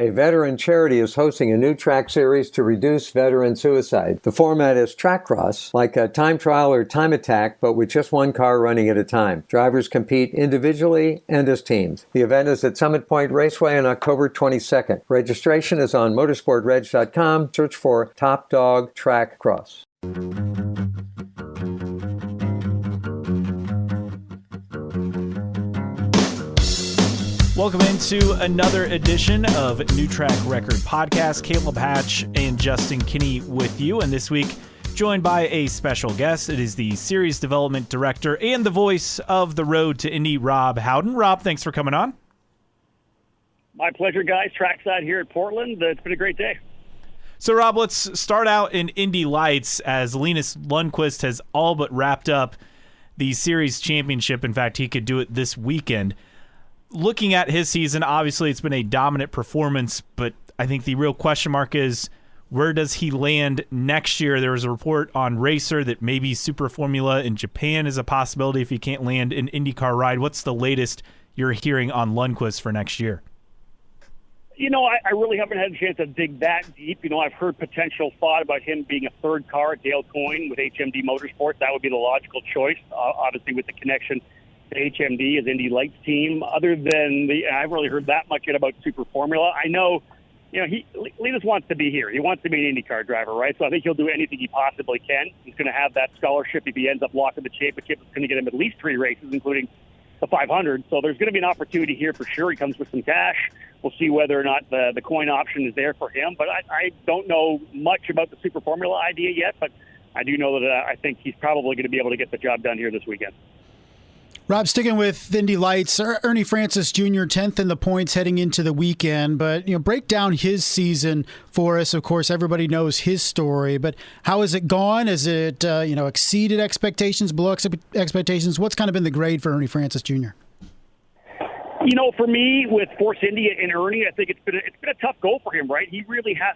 A veteran charity is hosting a new track series to reduce veteran suicide. The format is track cross, like a time trial or time attack, but with just one car running at a time. Drivers compete individually and as teams. The event is at Summit Point Raceway on October 22nd. Registration is on motorsportreg.com. Search for Top Dog Track Cross. Welcome into another edition of New Track Record Podcast. Caleb Hatch and Justin Kinney with you, and this week joined by a special guest. It is the Series Development Director and the voice of the Road to Indy, Rob Howden. Rob, thanks for coming on. My pleasure, guys. Trackside here at Portland. It's been a great day. So, Rob, let's start out in Indy Lights, as Linus Lundqvist has all but wrapped up the Series Championship. In fact, he could do it this weekend. Looking at his season, obviously it's been a dominant performance, but I think the real question mark is, where does he land next year? There was a report on Racer that maybe Super Formula in Japan is a possibility if he can't land an IndyCar ride. What's the latest you're hearing on Lundqvist for next year? You know, I really haven't had a chance to dig that deep. You know, I've heard potential thought about him being a third car at Dale Coyne with HMD Motorsports. That would be the logical choice, obviously with the connection HMD is Indy Lights team. Other than I haven't really heard that much yet about Super Formula. I know, you know, Linus wants to be here. He wants to be an IndyCar driver, right? So I think he'll do anything he possibly can. He's going to have that scholarship if he ends up locking the championship. It's going to get him at least 3 races, including the 500. So there's going to be an opportunity here for sure. He comes with some cash. We'll see whether or not the coin option is there for him. But I don't know much about the Super Formula idea yet, but I do know that I think he's probably going to be able to get the job done here this weekend. Rob, sticking with Indy Lights, Ernie Francis Jr., 10th in the points heading into the weekend. But, you know, break down his season for us. Of course, everybody knows his story. But how has it gone? Has it, exceeded expectations, below expectations? What's kind of been the grade for Ernie Francis Jr.? You know, for me, with Force India and Ernie, I think it's been a tough goal for him, right? He really has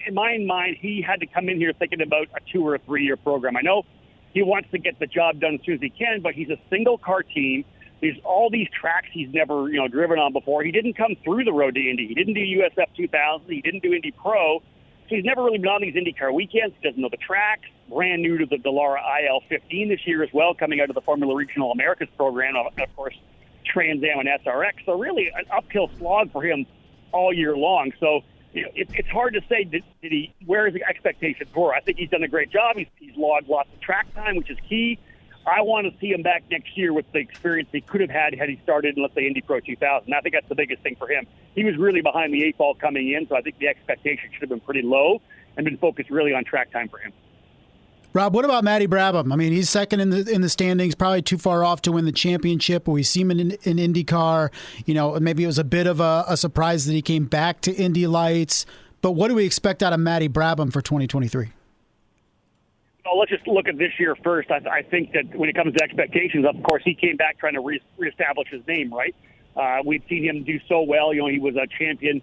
in my mind, he had to come in here thinking about a 2 or a 3 year program. I know he wants to get the job done as soon as he can, but he's a single-car team. There's all these tracks he's never, driven on before. He didn't come through the road to Indy. He didn't do USF 2000. He didn't do Indy Pro. So he's never really been on these IndyCar weekends. He doesn't know the tracks. Brand new to the Dallara IL-15 this year as well, coming out of the Formula Regional Americas program, of course, Trans Am and SRX. So really an uphill slog for him all year long. So it's hard to say, where is the expectation for? I think he's done a great job. He's logged lots of track time, which is key. I want to see him back next year with the experience he could have had he started in, let's say, Indy Pro 2000. I think that's the biggest thing for him. He was really behind the 8 ball coming in, so I think the expectation should have been pretty low and been focused really on track time for him. Rob, what about Matty Brabham? I mean, he's second in the standings, probably too far off to win the championship. But we see him in IndyCar. You know, maybe it was a bit of a surprise that he came back to Indy Lights. But what do we expect out of Matty Brabham for 2023? Well, let's just look at this year first. I think that when it comes to expectations, of course, he came back trying to reestablish his name, right? We've seen him do so well. You know, he was a champion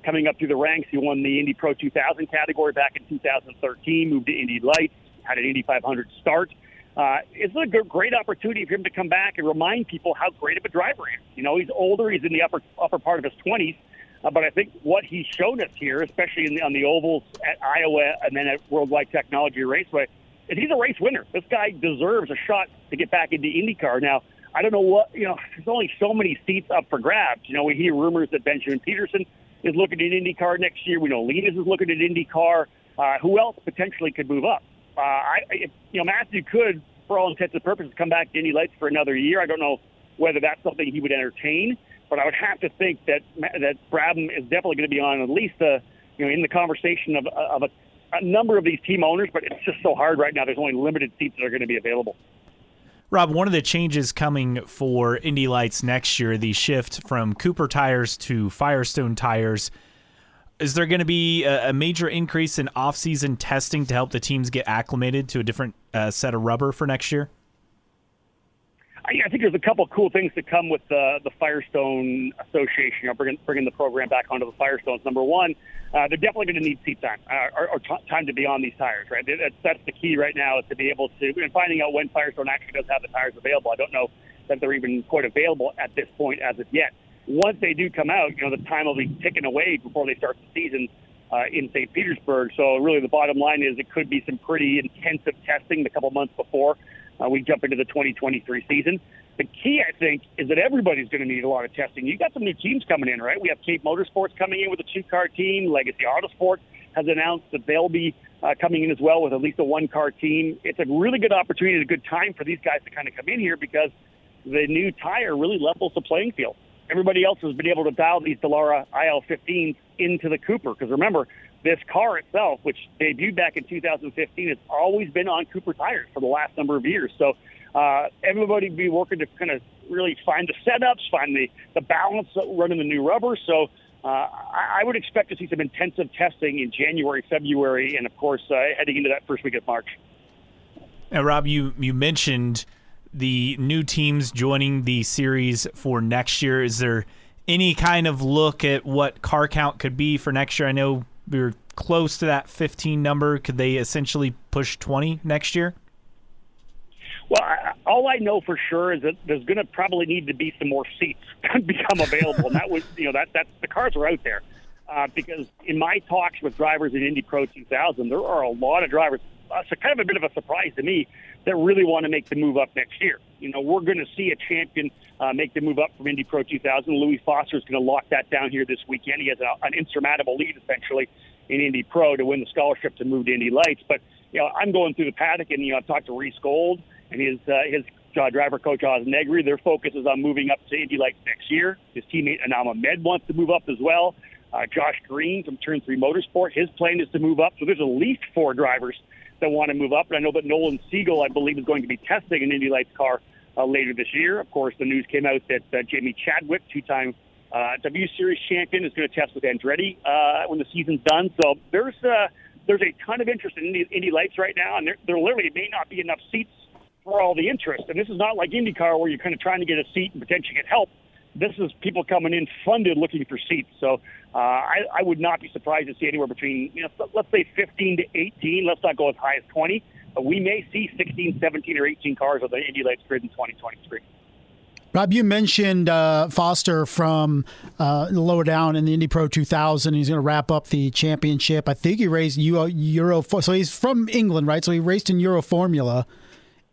coming up through the ranks. He won the Indy Pro 2000 category back in 2013, moved to Indy Lights, had an Indy 500 start. It's a great opportunity for him to come back and remind people how great of a driver he is. You know, he's older. He's in the upper part of his 20s. But I think what he's shown us here, especially on the ovals at Iowa and then at Worldwide Technology Raceway, is he's a race winner. This guy deserves a shot to get back into IndyCar. Now, I don't know there's only so many seats up for grabs. You know, we hear rumors that Benjamin Peterson is looking at IndyCar next year. We know Linus is looking at IndyCar. Who else potentially could move up? Matthew could, for all intents and purposes, come back to Indy Lights for another year. I don't know whether that's something he would entertain, but I would have to think that Brabham is definitely going to be on at least in the conversation of a number of these team owners. But it's just so hard right now. There's only limited seats that are going to be available. Rob, one of the changes coming for Indy Lights next year, the shift from Cooper tires to Firestone tires. Is there going to be a major increase in off-season testing to help the teams get acclimated to a different set of rubber for next year? I think there's a couple of cool things that come with the Firestone Association, bringing the program back onto the Firestones. Number one, they're definitely going to need seat time or time to be on these tires, right? That's the key right now, is to be able to, and finding out when Firestone actually does have the tires available. I don't know that they're even quite available at this point as of yet. once they do come out, the time will be ticking away before they start the season in St. Petersburg. So really the bottom line is it could be some pretty intensive testing the couple months before we jump into the 2023 season. The key, I think, is that everybody's going to need a lot of testing. You got some new teams coming in, right? We have Cape Motorsports coming in with a 2-car team. Legacy Autosport has announced that they'll be coming in as well with at least a 1-car team. It's a really good opportunity and a good time for these guys to kind of come in here because the new tire really levels the playing field. Everybody else has been able to dial these Dallara IL-15s into the Cooper because remember, this car itself, which debuted back in 2015, has always been on Cooper tires for the last number of years. So everybody be working to kind of really find the setups, find the balance running the new rubber. So I would expect to see some intensive testing in January, February, and, of course, heading into that first week of March. Now, Rob, you mentioned the new teams joining the series for next year. Is there any kind of look at what car count could be for next year? I know we were close to that 15 number. Could they essentially push 20 next year? Well, all I know for sure is that there's going to probably need to be some more seats to become available, and that was, that's the cars are out there because in my talks with drivers in Indy Pro 2000, there are a lot of drivers. So kind of a bit of a surprise to me that really want to make the move up next year. We're going to see a champion make the move up from Indy Pro 2000. Louis Foster is going to lock that down here this weekend. He has an insurmountable lead essentially in Indy Pro to win the scholarship to move to Indy Lights. But I'm going through the paddock and I've talked to Reese Gold and his driver coach Oz Negri. Their focus is on moving up to Indy Lights next year. His teammate Anam Ahmed wants to move up as well. Josh Green from Turn 3 Motorsport, his plan is to move up. So there's at least 4 drivers that want to move up. And I know that Nolan Siegel, I believe, is going to be testing an Indy Lights car later this year. Of course, the news came out that Jamie Chadwick, 2-time W Series champion, is going to test with Andretti when the season's done. So there's a ton of interest in Indy Lights right now, and there literally may not be enough seats for all the interest. And this is not like IndyCar where you're kind of trying to get a seat and potentially get help. This is people coming in funded looking for seats. So I would not be surprised to see anywhere between, let's say 15 to 18. Let's not go as high as 20. But we may see 16, 17, or 18 cars on the Indy Lights grid in 2023. Rob, you mentioned Foster from lower down in the Indy Pro 2000. He's going to wrap up the championship. I think he raced Euro. So he's from England, right? So he raced in Euro Formula.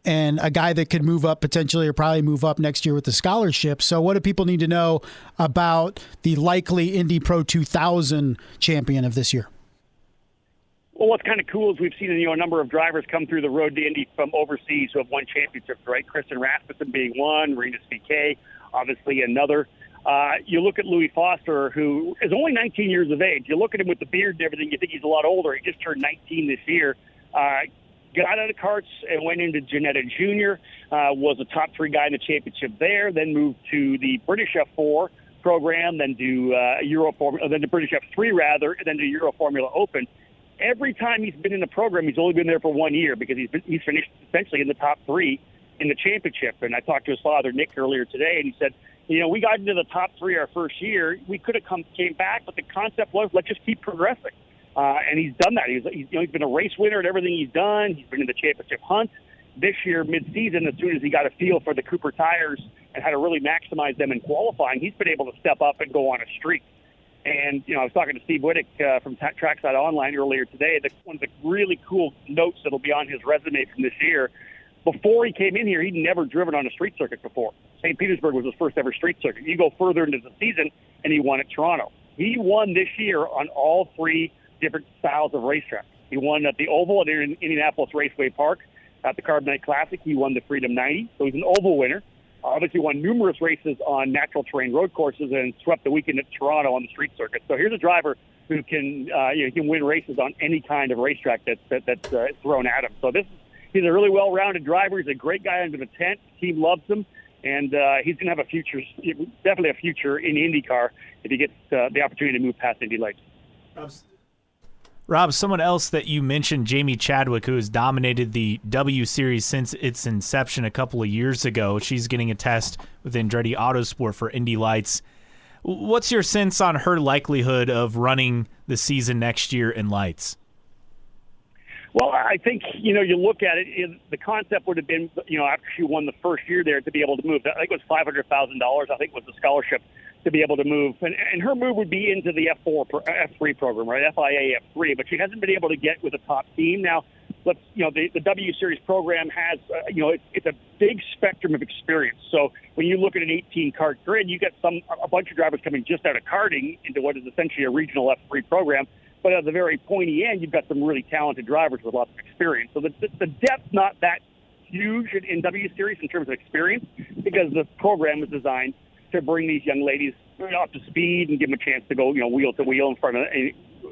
And a guy that could move up potentially or probably move up next year with the scholarship. So what do people need to know about the likely Indy Pro 2000 champion of this year? Well, what's kind of cool is we've seen a number of drivers come through the road to Indy from overseas who have won championships, right? Kristen Rasmussen being one, Rinus VeeKay, obviously another. You look at Louis Foster, who is only 19 years of age. You look at him with the beard and everything, you think he's a lot older. He just turned 19 this year. Got out of karts and went into Ginetta Junior, was a top 3 guy in the championship there, then moved to the British F4 program, then to then the British F3 rather, and then to Euro Formula Open. Every time he's been in the program, he's only been there for 1 year because he's finished essentially in the top 3 in the championship. And I talked to his father, Nick, earlier today, and he said, we got into the top 3 our first year. We could have came back, but the concept was let's just keep progressing. And he's done that. He's been a race winner at everything he's done. He's been in the championship hunt. This year, mid-season, as soon as he got a feel for the Cooper tires and how to really maximize them in qualifying, he's been able to step up and go on a streak. And, I was talking to Steve Wittick from Trackside Online earlier today. One of the really cool notes that'll be on his resume from this year, before he came in here, he'd never driven on a street circuit before. St. Petersburg was his first ever street circuit. You go further into the season, and he won at Toronto. He won this year on all 3 different styles of racetrack. He won at the Oval at Indianapolis Raceway Park. At the Carbonite Classic, he won the Freedom 90, so he's an Oval winner. Obviously won numerous races on natural terrain road courses and swept the weekend at Toronto on the street circuit. So here's a driver who can can win races on any kind of racetrack that's thrown at him. So he's a really well-rounded driver. He's a great guy under the tent. The team loves him, and he's going to have definitely a future in IndyCar if he gets the opportunity to move past Indy Lights. Rob, someone else that you mentioned, Jamie Chadwick, who has dominated the W Series since its inception a couple of years ago. She's getting a test with Andretti Autosport for Indy Lights. What's your sense on her likelihood of running the season next year in Lights? Well, I think, you look at it, the concept would have been, after she won the first year there to be able to move. I think it was $500,000, I think was the scholarship to be able to move. And her move would be into the F3 program, right? FIA F3, but she hasn't been able to get with a top team. Now, the W Series program has, it's a big spectrum of experience. So when you look at an 18-kart grid, you get a bunch of drivers coming just out of karting into what is essentially a regional F3 program. But at the very pointy end, you've got some really talented drivers with lots of experience. So the depth's not that huge in W Series in terms of experience, because the program is designed to bring these young ladies up to speed and give them a chance to go, wheel to wheel in front of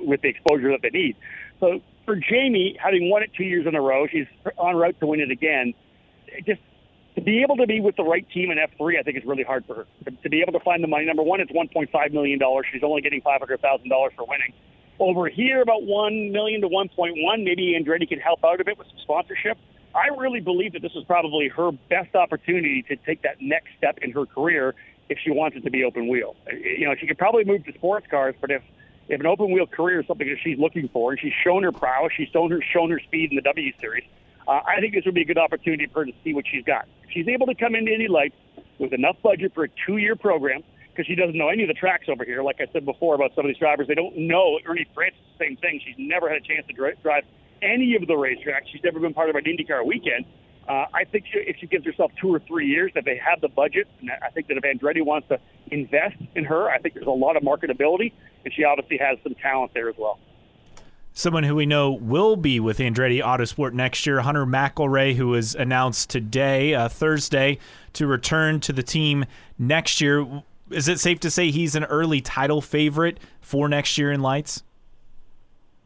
with the exposure that they need. So for Jamie, having won it 2 years in a row, she's en route to win it again. Just to be able to be with the right team in F3, I think is really hard for her. To be able to find the money, number one, it's $1.5 million. She's only getting $500,000 for winning. Over here, about $1 million to 1.1. Maybe Andretti can help out a bit with some sponsorship. I really believe that this is probably her best opportunity to take that next step in her career if she wants it to be open wheel. She could probably move to sports cars, but if an open wheel career is something that she's looking for, and she's shown her prowess, she's shown her speed in the W Series, I think this would be a good opportunity for her to see what she's got. If she's able to come into Indy Lights with enough budget for a 2-year program, because she doesn't know any of the tracks over here. Like I said before about some of these drivers, they don't know. Ernie Francis, same thing. She's never had a chance to drive any of the racetracks. She's never been part of an IndyCar weekend. I think if she gives herself 2 or 3 years, that they have the budget, and I think that if Andretti wants to invest in her, I think there's a lot of marketability, and she obviously has some talent there as well. Someone who we know will be with Andretti Autosport next year, Hunter McElroy, who was announced today, Thursday, to return to the team next year. Is it safe to say he's an early title favorite for next year in Lights?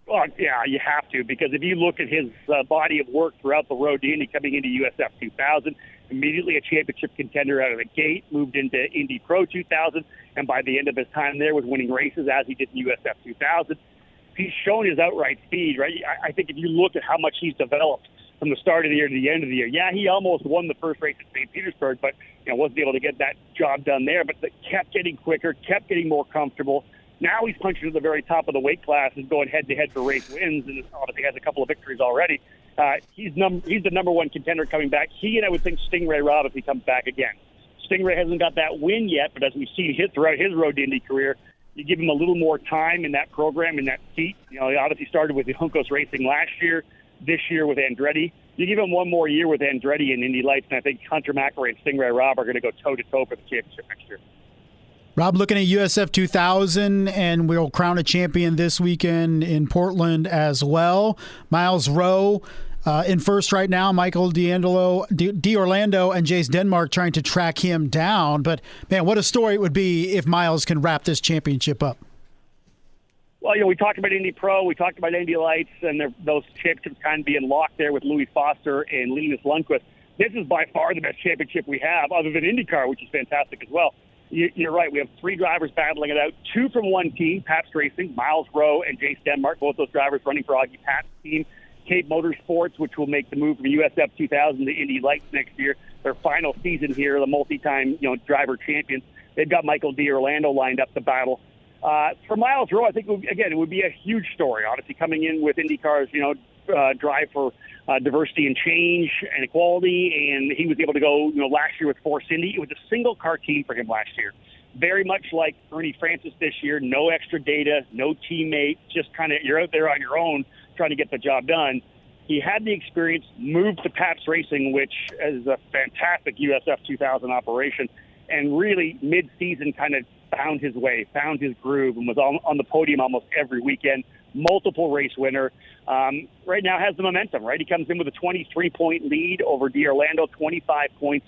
Well, yeah, you have to, because if you look at his body of work throughout the road to Indy, coming into USF 2000, immediately a championship contender out of the gate, moved into Indy Pro 2000, and by the end of his time there was winning races as he did in USF 2000. He's shown his outright speed, right? I think if you look at how much he's developed from the start of the year to the end of the year, yeah, he almost won the first race at St. Petersburg, but wasn't able to get that job done there, but kept getting quicker, kept getting more comfortable. Now he's punching to the very top of the weight class and going head-to-head for race wins, and obviously has a couple of victories already. He's the number one contender coming back. He and I would think Stingray Rob if he comes back again. Stingray hasn't got that win yet, but as we've seen throughout his road to Indy career, you give him a little more time in that program, in that seat. He obviously started with the Juncos Racing last year, this year with Andretti. You give him one more year with Andretti and Indy Lights, and I think Hunter McElroy and Stingray Rob are going to go toe-to-toe for the championship next year. Rob, looking at USF 2000, and we'll crown a champion this weekend in Portland as well. Miles Rowe in first right now, Michael D'Orlando and Jace Denmark trying to track him down. But, man, what a story it would be if Miles can wrap this championship up. Well, we talked about Indy Pro, we talked about Indy Lights, and those championships kind of being locked there with Louis Foster and Linus Lundqvist. This is by far the best championship we have, other than IndyCar, which is fantastic as well. You're right. We have 3 drivers battling it out, 2 from one team, Pabst Racing, Miles Rowe and Jace Denmark, both those drivers running for Augie Pabst's team. Cape Motorsports, which will make the move from USF 2000 to Indy Lights next year, their final season here, the multi-time driver champions. They've got Michael D'Orlando lined up to battle. For Miles Rowe, I think, it would be a huge story, obviously, coming in with IndyCar's, drive for diversity and change and equality, and he was able to go, last year with Force Indy. It was a single-car team for him last year. Very much like Ernie Francis this year, no extra data, no teammate, just kind of you're out there on your own trying to get the job done. He had the experience, moved to Pabst Racing, which is a fantastic USF 2000 operation, and really mid-season kind of found his way, found his groove, and was on the podium almost every weekend. Multiple race winner. Right now has the momentum, right? He comes in with a 23-point lead over D'Orlando, 25 points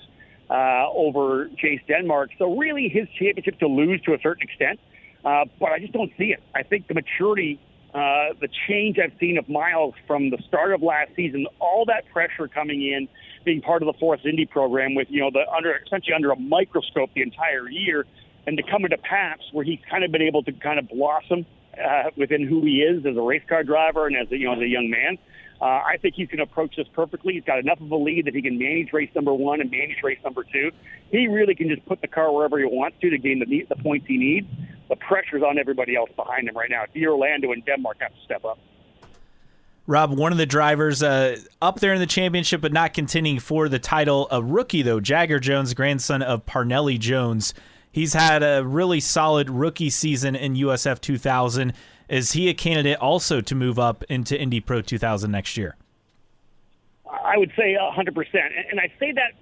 over Jace Denmark. So really his championship to lose to a certain extent, but I just don't see it. I think the maturity, the change I've seen of Miles from the start of last season, all that pressure coming in, being part of the Force Indy program with, essentially under a microscope the entire year, and to come into Pabst where he's kind of been able to kind of blossom within who he is as a race car driver and as a young man. I think he's going to approach this perfectly. He's got enough of a lead that he can manage race number 1 and manage race number 2. He really can just put the car wherever he wants to gain the points he needs. The pressure's on everybody else behind him right now. D'Orlando and Denmark have to step up. Rob, one of the drivers up there in the championship but not contending for the title, a rookie though, Jagger Jones, grandson of Parnelli Jones, He's had a really solid rookie season in USF 2000. Is he a candidate also to move up into Indy Pro 2000 next year? I would say 100%. And I say that,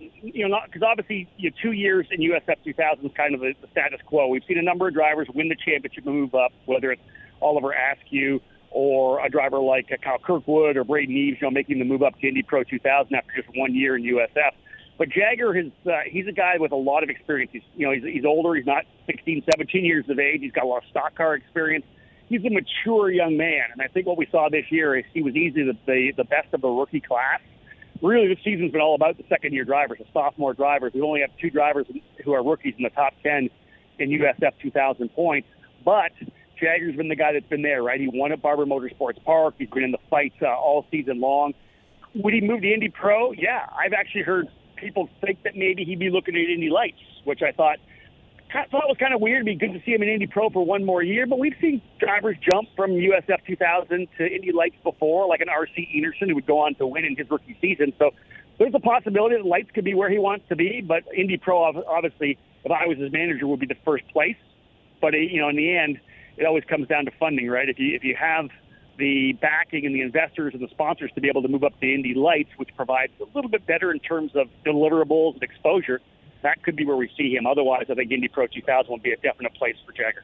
not because obviously 2 years in USF 2000 is kind of the status quo. We've seen a number of drivers win the championship and move up, whether it's Oliver Askew or a driver like Kyle Kirkwood or Braden Eves, making the move up to Indy Pro 2000 after just 1 year in USF. But Jagger, he's a guy with a lot of experience. He's older. He's not 16, 17 years of age. He's got a lot of stock car experience. He's a mature young man. And I think what we saw this year is he was easily the best of the rookie class. Really, this season's been all about the second-year drivers, the sophomore drivers. We only have 2 drivers who are rookies in the top 10 in USF 2000 points. But Jagger's been the guy that's been there, right? He won at Barber Motorsports Park. He's been in the fights all season long. Would he move to Indy Pro? Yeah. I've actually heard people think that maybe he'd be looking at Indy Lights, which I thought was kind of weird. It'd be good to see him in Indy Pro for 1 more year. But we've seen drivers jump from USF 2000 to Indy Lights before, like an R.C. Enerson, who would go on to win in his rookie season. So there's a possibility that Lights could be where he wants to be. But Indy Pro, obviously, if I was his manager, would be the first place. But, in the end, it always comes down to funding, right? If you have the backing and the investors and the sponsors to be able to move up to Indy Lights, which provides a little bit better in terms of deliverables and exposure, that could be where we see him. Otherwise, I think Indy Pro 2000 will be a definite place for Jagger.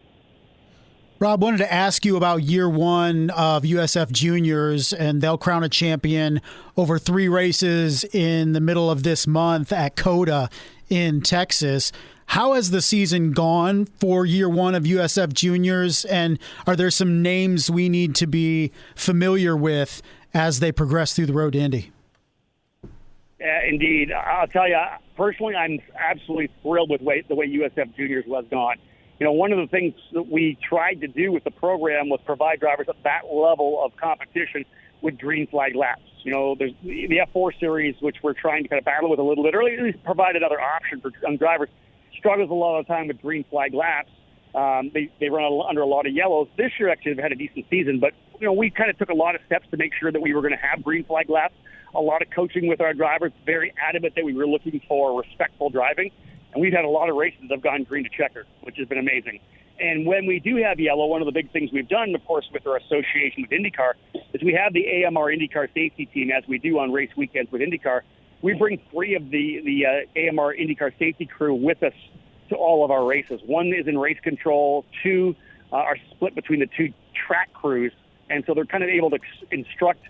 Rob, wanted to ask you about year 1 of USF Juniors, and they'll crown a champion over 3 races in the middle of this month at COTA in Texas. How has the season gone for year 1 of USF Juniors, and are there some names we need to be familiar with as they progress through the road to Indy? Indeed. I'll tell you, personally, I'm absolutely thrilled with the way USF Juniors was gone. One of the things that we tried to do with the program was provide drivers at that level of competition with green flag laps. There's the F4 series, which we're trying to kind of battle with a little bit early, at least provide another option for young drivers. Struggles a lot of the time with green flag laps. They run under a lot of yellows. This year, actually, they've had a decent season, but we kind of took a lot of steps to make sure that we were going to have green flag laps. A lot of coaching with our drivers, very adamant that we were looking for respectful driving, and we've had a lot of races that have gone green to checker, which has been amazing. And when we do have yellow, one of the big things we've done, of course, with our association with IndyCar, is we have the AMR IndyCar safety team, as we do on race weekends with IndyCar. We bring 3 of the AMR IndyCar safety crew with us to all of our races. 1 is in race control, 2 are split between the 2 track crews, and so they're kind of able to instruct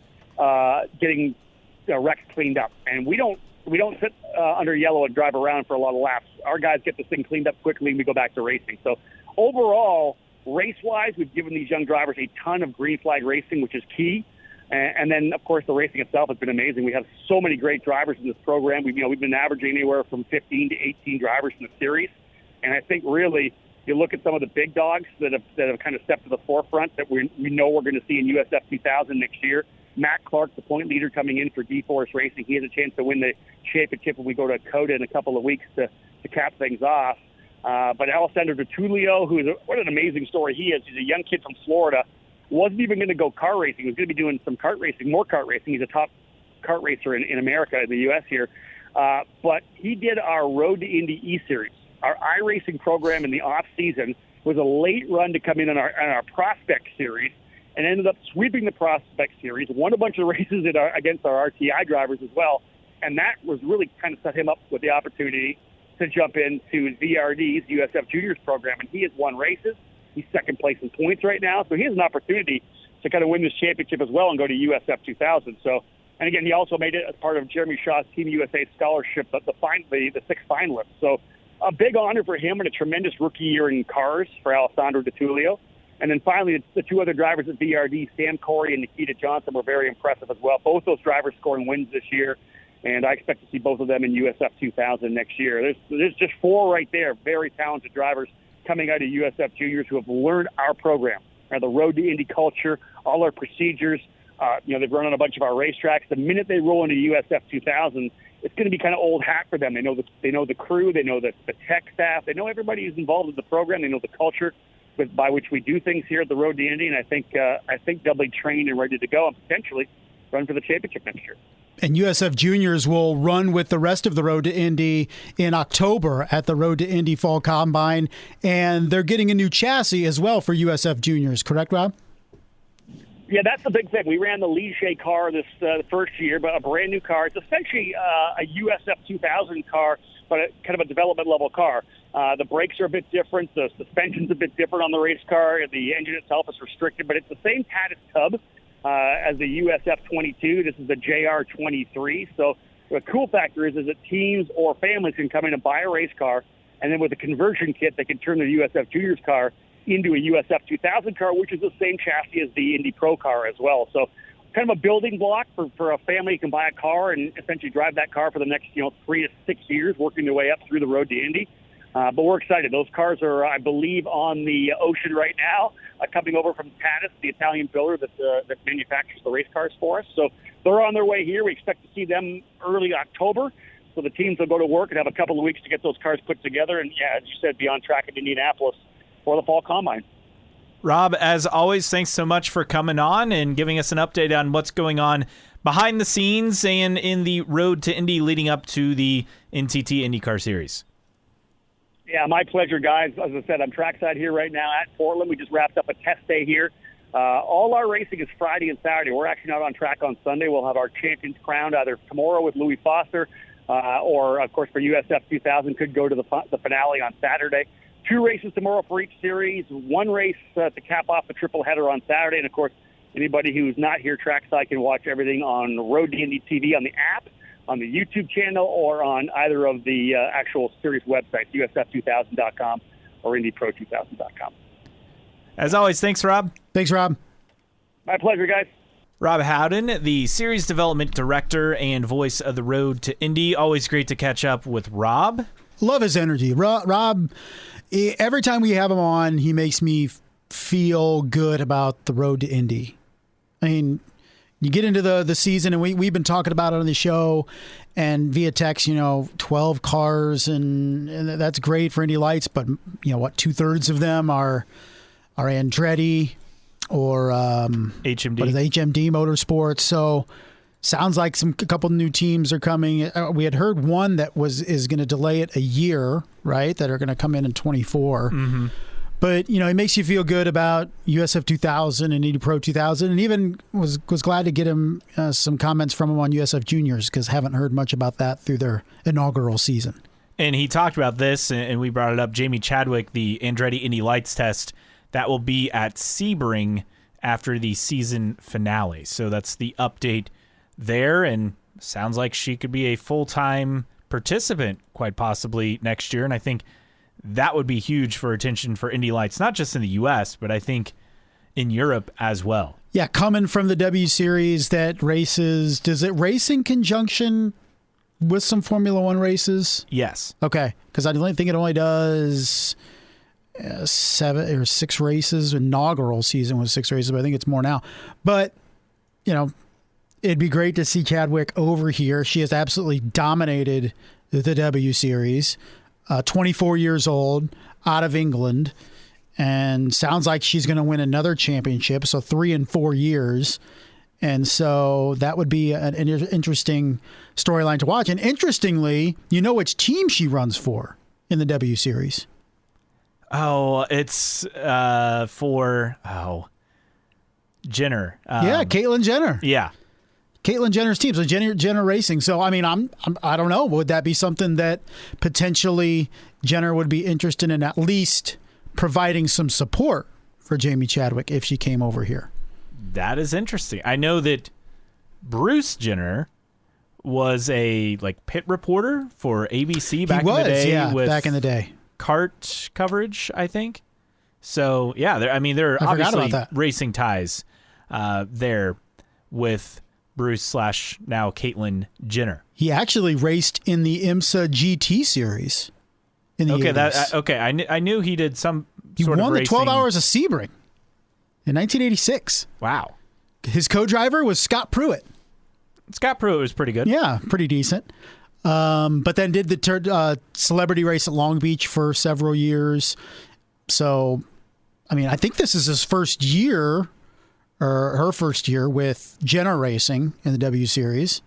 getting wrecks cleaned up. And we don't sit under yellow and drive around for a lot of laps. Our guys get this thing cleaned up quickly, and we go back to racing. So overall, race-wise, we've given these young drivers a ton of green flag racing, which is key. And then, of course, the racing itself has been amazing. We have so many great drivers in this program. We've been averaging anywhere from 15 to 18 drivers in the series. And I think really, you look at some of the big dogs that have kind of stepped to the forefront that we know we're going to see in USF 2000 next year. Matt Clark, the point leader coming in for D-Force Racing, he has a chance to win the championship when we go to COTA in a couple of weeks to cap things off. But Alessandro DiTullio, what an amazing story he is. He's a young kid from Florida. Wasn't even going to go car racing. He was going to be doing some more kart racing. He's a top kart racer in America, in the U.S. here. But he did our Road to Indy E-Series. Our iRacing program in the off-season was a late run to come in on our Prospect Series, and ended up sweeping the Prospect Series, won a bunch of races against our RTI drivers as well, and that was really kind of set him up with the opportunity to jump into VRD's USF Juniors program, and he has won races. He's second place in points right now, so he has an opportunity to kind of win this championship as well and go to USF 2000. So, and again, he also made it as part of Jeremy Shaw's Team USA scholarship, the 6 finalists. So a big honor for him and a tremendous rookie year in cars for Alessandro DiTullio. And then finally, the 2 other drivers at VRD, Sam Corey and Nikita Johnson, were very impressive as well. Both those drivers scoring wins this year, and I expect to see both of them in USF 2000 next year. There's just 4 right there, very talented drivers coming out of USF Juniors who have learned our program, the Road to Indy culture, all our procedures. They've run on a bunch of our racetracks. The minute they roll into USF 2000, it's going to be kind of old hat for them. They know the crew, they know the tech staff, they know everybody who's involved in the program, they know the culture by which we do things here at the Road to Indy, and I think they'll be trained and ready to go and potentially run for the championship next year. And USF Juniors will run with the rest of the Road to Indy in October at the Road to Indy Fall Combine. And they're getting a new chassis as well for USF Juniors. Correct, Rob? Yeah, that's the big thing. We ran the Ligier car this first year, but a brand new car. It's essentially a USF 2000 car, but kind of a development level car. The brakes are a bit different. The suspension's a bit different on the race car. The engine itself is restricted, but it's the same Tatis tub as the USF 22. This is the JR 23. So the cool factor is that teams or families can come in and buy a race car, and then with a conversion kit, they can turn the USF Juniors car into a USF 2000 car, which is the same chassis as the Indy Pro car as well. So kind of a building block for a family who can buy a car and essentially drive that car for the next 3 to 6 years, working their way up through the Road to Indy. But we're excited. Those cars are, I believe, on the ocean right now, coming over from Tatis, the Italian builder that manufactures the race cars for us. So they're on their way here. We expect to see them early October. So the teams will go to work and have a couple of weeks to get those cars put together. And, yeah, as you said, be on track in Indianapolis for the Fall Combine. Rob, as always, thanks so much for coming on and giving us an update on what's going on behind the scenes and in the Road to Indy leading up to the NTT IndyCar Series. Yeah, my pleasure, guys. As I said, I'm trackside here right now at Portland. We just wrapped up a test day here. All our racing is Friday and Saturday. We're actually not on track on Sunday. We'll have our champions crowned either tomorrow with Louis Foster or, of course, for USF 2000, could go to the finale on Saturday. 2 races tomorrow for each series, 1 race to cap off the triple header on Saturday. And, of course, anybody who's not here trackside can watch everything on Road to Indy TV on the app, on the YouTube channel, or on either of the actual series websites, USF2000.com or IndyPro2000.com. As always, thanks, Rob. Thanks, Rob. My pleasure, guys. Rob Howden, the series development director and voice of the Road to Indy. Always great to catch up with Rob. Love his energy. Rob, every time we have him on, he makes me feel good about the Road to Indy. I mean, you get into the season, and we've been talking about it on the show and via text, 12 cars, and that's great for Indy Lights, but, 2/3 of them are Andretti or HMD. What is HMD Motorsports. So sounds like a couple new teams are coming. We had heard one that is going to delay it a year, right? That are going to come in 24. Mm-hmm. But, it makes you feel good about USF 2000 and Indy Pro 2000, and even was glad to get him some comments from him on USF Juniors, because haven't heard much about that through their inaugural season. And he talked about this, and we brought it up. Jamie Chadwick, the Andretti Indy Lights test, that will be at Sebring after the season finale. So that's the update there, and sounds like she could be a full-time participant quite possibly next year, and I think that would be huge for attention for Indy Lights, not just in the U.S., but I think in Europe as well. Yeah, coming from the W Series that races, does it race in conjunction with some Formula One races? Yes. Okay, because I think it only does 7 or 6 races. Inaugural season was 6 races, but I think it's more now. But, it'd be great to see Chadwick over here. She has absolutely dominated the W Series. 24 years old, out of England, and sounds like she's going to win another championship, so 3 in 4 years. And so that would be an interesting storyline to watch. And interestingly, which team she runs for in the W Series. Oh, it's for Jenner. Yeah, Caitlyn Jenner. Yeah. Caitlyn Jenner's team, so Jenner Racing. So, I mean, I don't know. Would that be something that potentially Jenner would be interested in, at least providing some support for Jamie Chadwick if she came over here? That is interesting. I know that Bruce Jenner was a pit reporter for ABC back in the day. Yeah, with back in the day. Kart coverage, I think. So, yeah, there are obviously racing ties there with Bruce / now Caitlyn Jenner. He actually raced in the IMSA GT series in the 80s. I knew he did some he sort of racing. He won the 12 Hours of Sebring in 1986. Wow. His co-driver was Scott Pruitt. Scott Pruitt was pretty good. Yeah, pretty decent. But then did the celebrity race at Long Beach for several years. So, I mean, I think this is his first year, or her first year, with Jenner Racing in the W Series.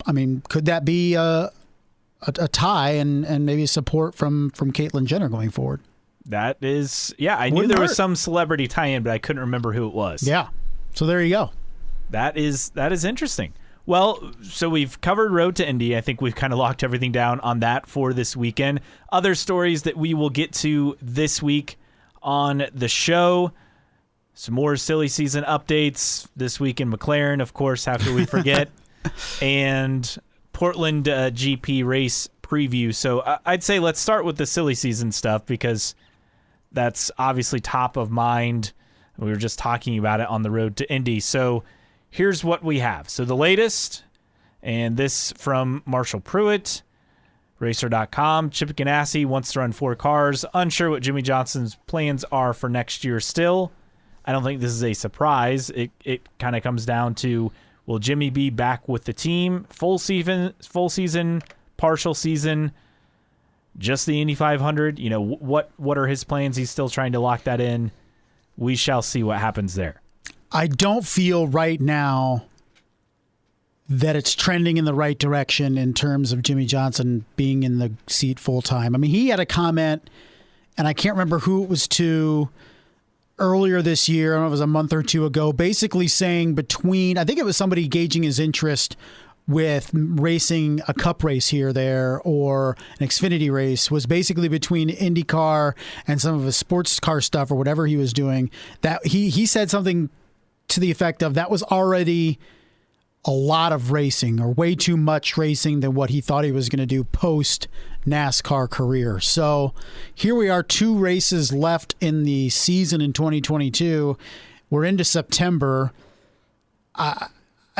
I mean, could that be a tie and maybe support from Caitlyn Jenner going forward? That is, yeah, I knew Wouldn't there was hurt. some celebrity tie-in, but I couldn't remember who it was. Yeah. So there you go. That is interesting. Well, so we've covered Road to Indy. I think we've kind of locked everything down on that for this weekend. Other stories that we will get to this week on the show. Some more silly season updates this week in McLaren, of course, how could we forget? And Portland GP race preview. So I'd say let's start with the silly season stuff because that's obviously top of mind. We were just talking about it on the Road to Indy. So here's what we have. So the latest, and this from Marshall Pruitt, Racer.com. Chip Ganassi wants to run 4 cars. Unsure what Jimmy Johnson's plans are for next year still. I don't think this is a surprise. It kind of comes down to, will Jimmy be back with the team? Full season, partial season, just the Indy 500? You know, what are his plans? He's still trying to lock that in. We shall see what happens there. I don't feel right now that it's trending in the right direction in terms of Jimmy Johnson being in the seat full time. I mean, he had a comment, and I can't remember who it was to earlier this year. I don't know if it was a month or two ago, basically saying I think it was somebody gauging his interest with racing a cup race here or there or an Xfinity race, was basically between IndyCar and some of his sports car stuff or whatever he was doing, that he said something to the effect of that was already a lot of racing or way too much racing than what he thought he was going to do post NASCAR career. So here we are, 2 races left in the season in 2022. We're into September. I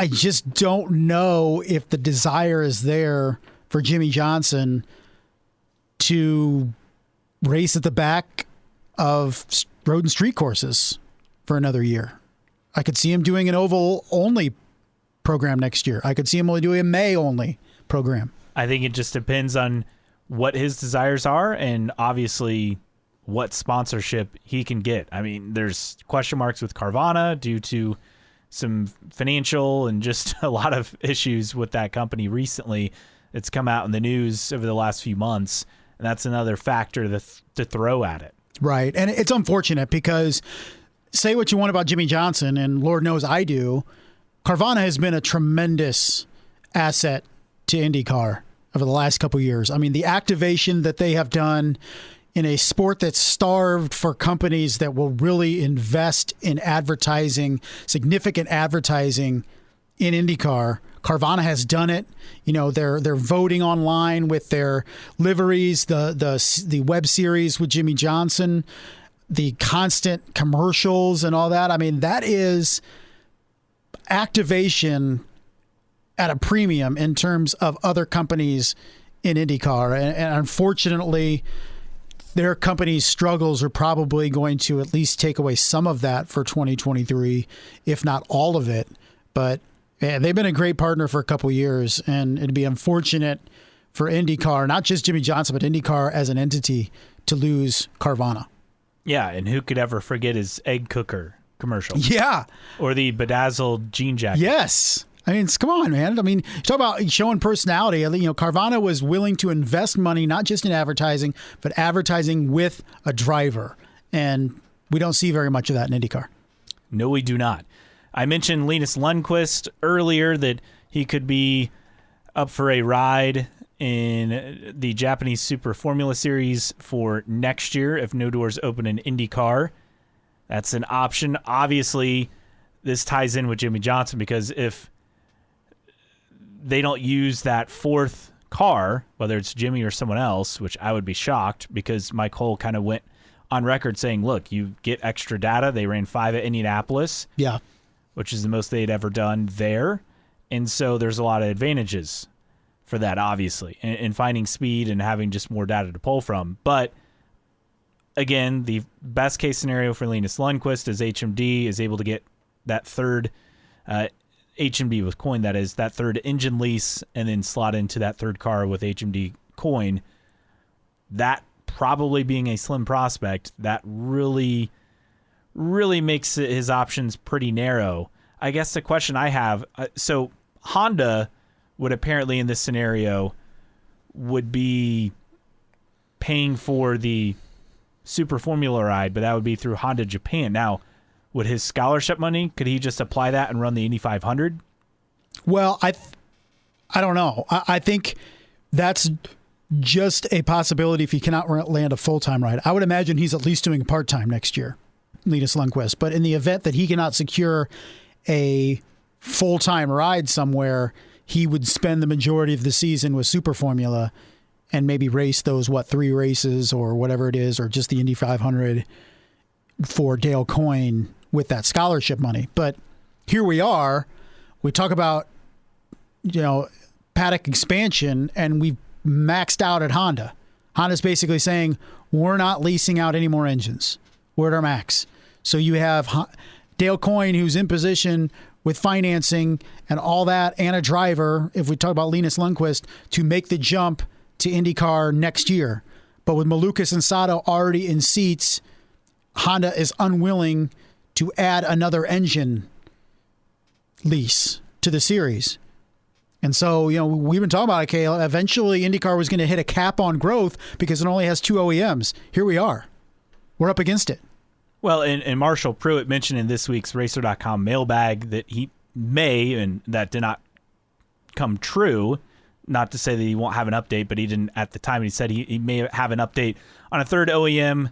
just don't know if the desire is there for Jimmy Johnson to race at the back of road and street courses for another year. I could see him doing an oval only program next year. I could see him only doing a May only program. I think it just depends on what his desires are and obviously what sponsorship he can get. I mean, there's question marks with Carvana due to some financial and just a lot of issues with that company recently. It's come out in the news over the last few months, and that's another factor to throw at it. Right. And it's unfortunate because say what you want about Jimmy Johnson, and Lord knows I do, Carvana has been a tremendous asset to IndyCar over the last couple of years. I mean, the activation that they have done in a sport that's starved for companies that will really invest in advertising, significant advertising in IndyCar. Carvana has done it. You know, they're voting online with their liveries, the web series with Jimmy Johnson, the constant commercials and all that. I mean, that is activation at a premium in terms of other companies in IndyCar. And unfortunately, their company's struggles are probably going to at least take away some of that for 2023, if not all of it. But yeah, they've been a great partner for a couple of years, and it'd be unfortunate for IndyCar, not just Jimmy Johnson, but IndyCar as an entity, to lose Carvana. Yeah, and who could ever forget his egg cooker commercial? Yeah. Or the bedazzled jean jacket. Yes. I mean, come on, man. I mean, you talk about showing personality. You know, Carvana was willing to invest money, not just in advertising, but advertising with a driver. And we don't see very much of that in IndyCar. No, we do not. I mentioned Linus Lundqvist earlier that he could be up for a ride in the Japanese Super Formula Series for next year if no doors open in IndyCar. That's an option. Obviously, this ties in with Jimmy Johnson because if they don't use that 4th car, whether it's Jimmy or someone else, which I would be shocked because Mike Hull kind of went on record saying, look, you get extra data. They ran 5 at Indianapolis. Yeah. Which is the most they'd ever done there. And so there's a lot of advantages for that, obviously, in finding speed and having just more data to pull from. But again, the best case scenario for Linus Lundqvist is HMD is able to get that 3rd HMD with coin, that is, that 3rd engine lease, and then slot into that 3rd car with HMD coin. That probably being a slim prospect, that really makes his options pretty narrow. I guess the question I have, so Honda would apparently in this scenario would be paying for the Super Formula ride, but that would be through Honda Japan. Now, would his scholarship money, could he just apply that and run the Indy 500? Well, I don't know. I think that's just a possibility if he cannot land a full-time ride. I would imagine he's at least doing part-time next year, Linus Lundqvist. But in the event that he cannot secure a full-time ride somewhere, he would spend the majority of the season with Super Formula and maybe race those, 3 races or whatever it is, or just the Indy 500 for Dale Coyne with that scholarship money. But here we are. We talk about, paddock expansion, and we've maxed out at Honda. Honda's basically saying, we're not leasing out any more engines. We're at our max. So you have Dale Coyne, who's in position with financing and all that, and a driver, if we talk about Linus Lundqvist, to make the jump to IndyCar next year. But with Malukas and Sato already in seats, Honda is unwilling to add another engine lease to the series. And so, we've been talking about it, Kayla. Eventually, IndyCar was going to hit a cap on growth because it only has 2 OEMs. Here we are. We're up against it. Well, and Marshall Pruitt mentioned in this week's Racer.com mailbag that he may, and that did not come true, not to say that he won't have an update, but he didn't at the time. He said he may have an update on a third OEM,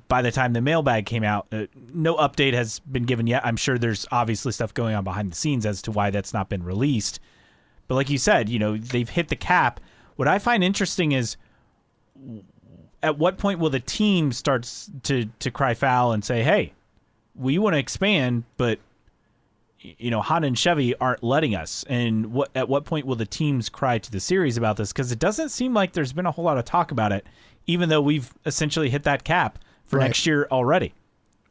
by the time the mailbag came out. No update has been given yet. I'm sure there's obviously stuff going on behind the scenes as to why that's not been released. But like you said, they've hit the cap. What I find interesting is at what point will the team start to cry foul and say, hey, we want to expand, but Honda and Chevy aren't letting us. And at what point will the teams cry to the series about this? Because it doesn't seem like there's been a whole lot of talk about it, even though we've essentially hit that cap for next year already.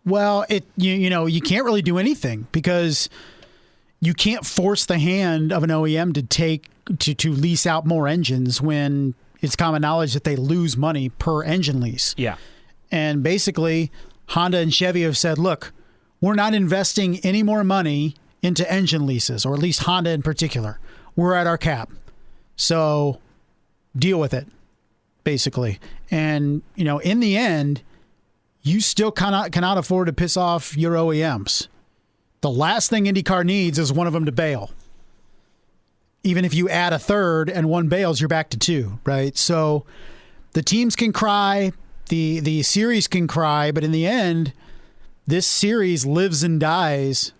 Well, you can't really do anything because you can't force the hand of an OEM to lease out more engines when it's common knowledge that they lose money per engine lease. Yeah. And basically, Honda and Chevy have said, look, we're not investing any more money into engine leases, or at least Honda in particular. We're at our cap. So deal with it, basically. And, in the end, you still cannot afford to piss off your OEMs. The last thing IndyCar needs is one of them to bail. Even if you add a third and one bails, you're back to 2, right? So the teams can cry, the series can cry, but in the end, this series lives and dies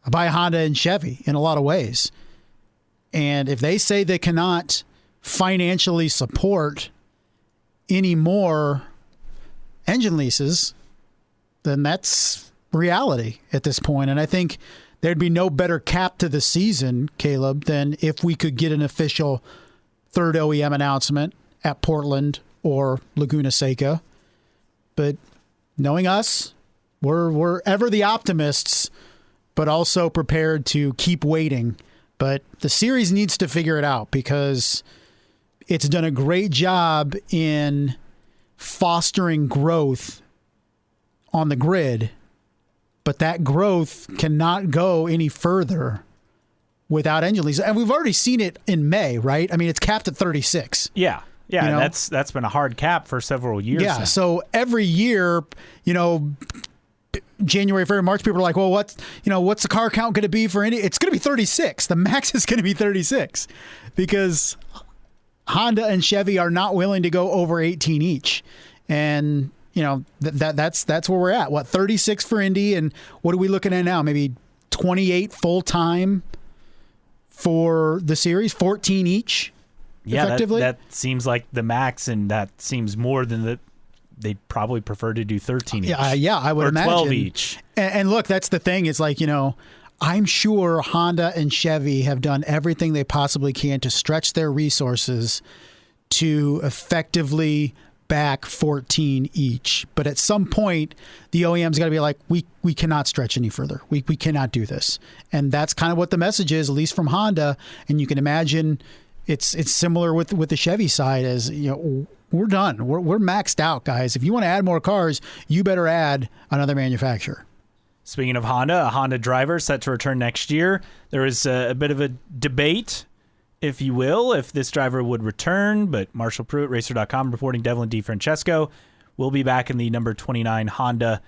by Honda and Chevy in a lot of ways. And if they say they cannot financially support any more engine leases, then that's reality at this point. And I think there'd be no better cap to the season, Caleb, than if we could get an official third OEM announcement at Portland or Laguna Seca. But knowing us, we're ever the optimists, but also prepared to keep waiting. But the series needs to figure it out because it's done a great job in fostering growth on the grid, but that growth cannot go any further without engine leases. And we've already seen it in May, right? I mean, it's capped at 36. Yeah. Yeah, that's been a hard cap for several years now. So every year, January, February, March, people are like, well, what's the car count going to be for Indy? It's going to be 36. The max is going to be 36 because Honda and Chevy are not willing to go over 18 each. And, that's where we're at. 36 for Indy, and what are we looking at now? Maybe 28 full-time for the series, 14 each? Yeah, effectively? That seems like the max, and that seems more than they'd probably prefer to do 13 each. Yeah, I would or imagine. 12 each. And look, that's the thing. It's like, I'm sure Honda and Chevy have done everything they possibly can to stretch their resources to effectively back 14 each. But at some point, the OEM's got to be like, we cannot stretch any further. We cannot do this. And that's kind of what the message is, at least from Honda. And you can imagine it's similar with the Chevy side as, we're done. We're maxed out, guys. If you want to add more cars, you better add another manufacturer. Speaking of Honda, a Honda driver set to return next year. There was a bit of a debate if you will, if this driver would return, but Marshall Pruitt, Racer.com, reporting Devlin DeFrancesco will be back in the number 29 Honda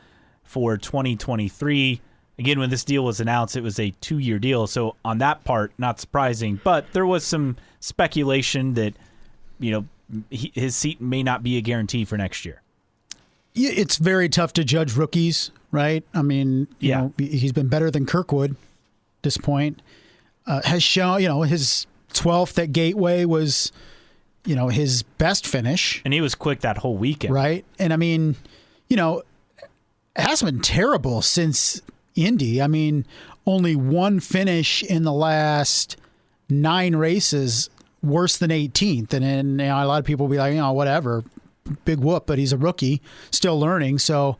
for 2023. Again, when this deal was announced, it was a 2-year deal, so on that part, not surprising. But there was some speculation that, his seat may not be a guarantee for next year. It's very tough to judge rookies, right? I mean, you know, he's been better than Kirkwood at this point. Has shown, his 12th at Gateway was, his best finish. And he was quick that whole weekend. Right. And I mean, it hasn't been terrible since Indy. I mean, only one finish in the last 9 races worse than 18th. And then a lot of people will be like, whatever, big whoop, but he's a rookie, still learning. So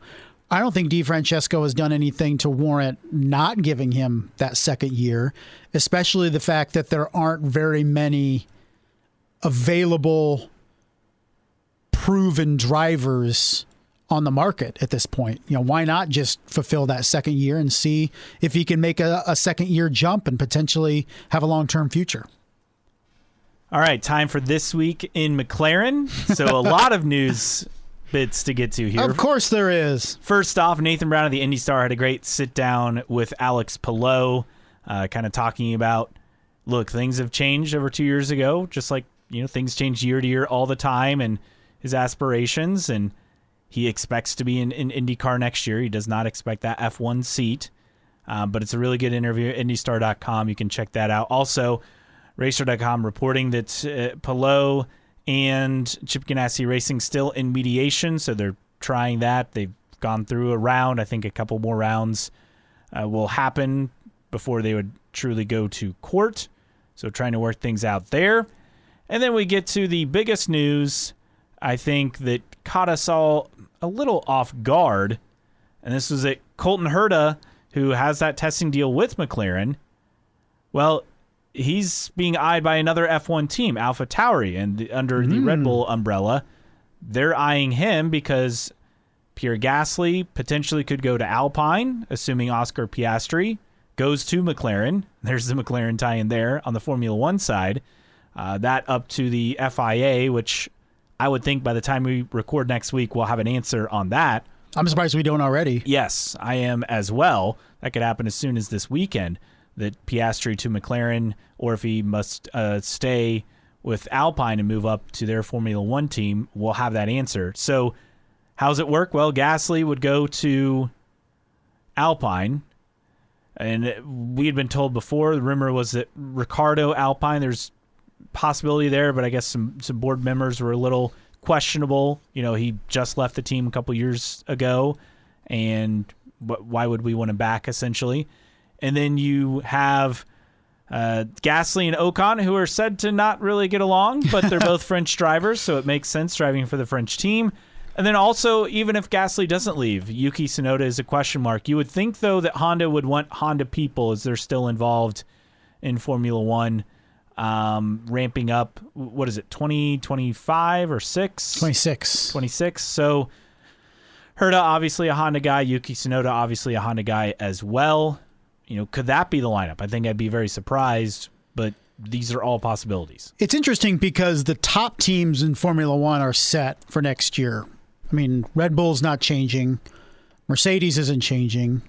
I don't think DeFrancesco has done anything to warrant not giving him that second year, especially the fact that there aren't very many available proven drivers on the market at this point. Why not just fulfill that second year and see if he can make a second year jump and potentially have a long-term future? All right, time for This Week in McLaren. So a lot of news bits to get to here. Of course there is. First off, Nathan Brown of the Indy Star had a great sit-down with Alex Palou, kind of talking about, look, things have changed over 2 years ago, just like, things change year to year all the time, and his aspirations, and he expects to be in IndyCar next year. He does not expect that F1 seat, but it's a really good interview at IndyStar.com. You can check that out. Also, Racer.com reporting that Palou and Chip Ganassi Racing still in mediation, so they're trying that. They've gone through a round. I think a couple more rounds will happen before they would truly go to court, so trying to work things out there. And then we get to the biggest news, I think, that caught us all a little off guard, and this was that Colton Herta, who has that testing deal with McLaren, well, he's being eyed by another F1 team, AlphaTauri, and under the Red Bull umbrella. They're eyeing him because Pierre Gasly potentially could go to Alpine, assuming Oscar Piastri goes to McLaren. There's the McLaren tie-in there on the Formula One side. That up to the FIA, which I would think by the time we record next week, we'll have an answer on that. I'm surprised we don't already. Yes, I am as well. That could happen as soon as this weekend, that Piastri to McLaren, or if he must stay with Alpine and move up to their Formula One team, we'll have that answer. So how's it work? Well, Gasly would go to Alpine, and we had been told before, the rumor was that Ricardo Alpine, there's possibility there, but I guess some board members were a little questionable. He just left the team a couple years ago, and why would we want him back, essentially? And then you have Gasly and Ocon, who are said to not really get along, but they're both French drivers, so it makes sense driving for the French team. And then also, even if Gasly doesn't leave, Yuki Tsunoda is a question mark. You would think, though, that Honda would want Honda people, as they're still involved in Formula One, ramping up, 2025 or 6? 26. 26. So Herta, obviously a Honda guy. Yuki Tsunoda, obviously a Honda guy as well. Could that be the lineup? I think I'd be very surprised, but these are all possibilities. It's interesting because the top teams in Formula One are set for next year. I mean, Red Bull's not changing. Mercedes isn't changing.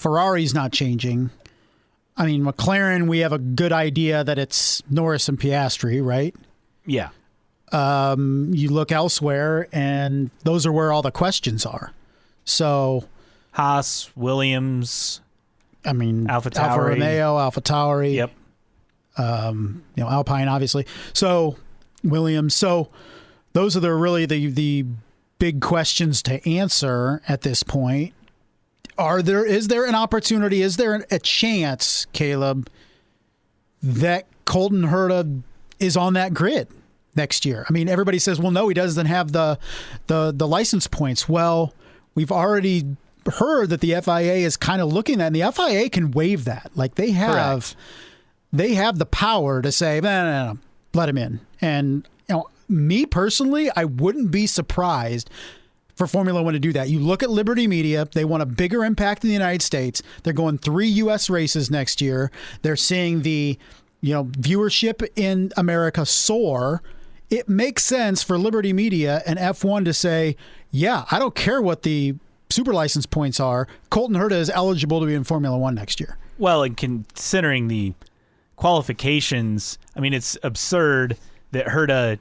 Ferrari's not changing. I mean, McLaren, we have a good idea that it's Norris and Piastri, right? Yeah. You look elsewhere, and those are where all the questions are. So, Haas, Williams, Alfa AlphaTauri. Romeo, AlphaTauri. Yep. Alpine, obviously. So, Williams. So, those are really the big questions to answer at this point. Is there an opportunity? Is there a chance, Caleb, that Colton Herta is on that grid next year? I mean, everybody says, well, no, he doesn't have the license points. Well, we've already heard that the FIA is kind of looking at, and the FIA can waive that. Like they have the power to say, no, let him in. And me personally, I wouldn't be surprised for Formula One to do that. You look at Liberty Media, they want a bigger impact in the United States. They're going 3 U.S. races next year. They're seeing the viewership in America soar, it makes sense for Liberty Media and F1 to say, yeah, I don't care what the super license points are. Colton Herta is eligible to be in Formula One next year. Well, and considering the qualifications, I mean, it's absurd that Herta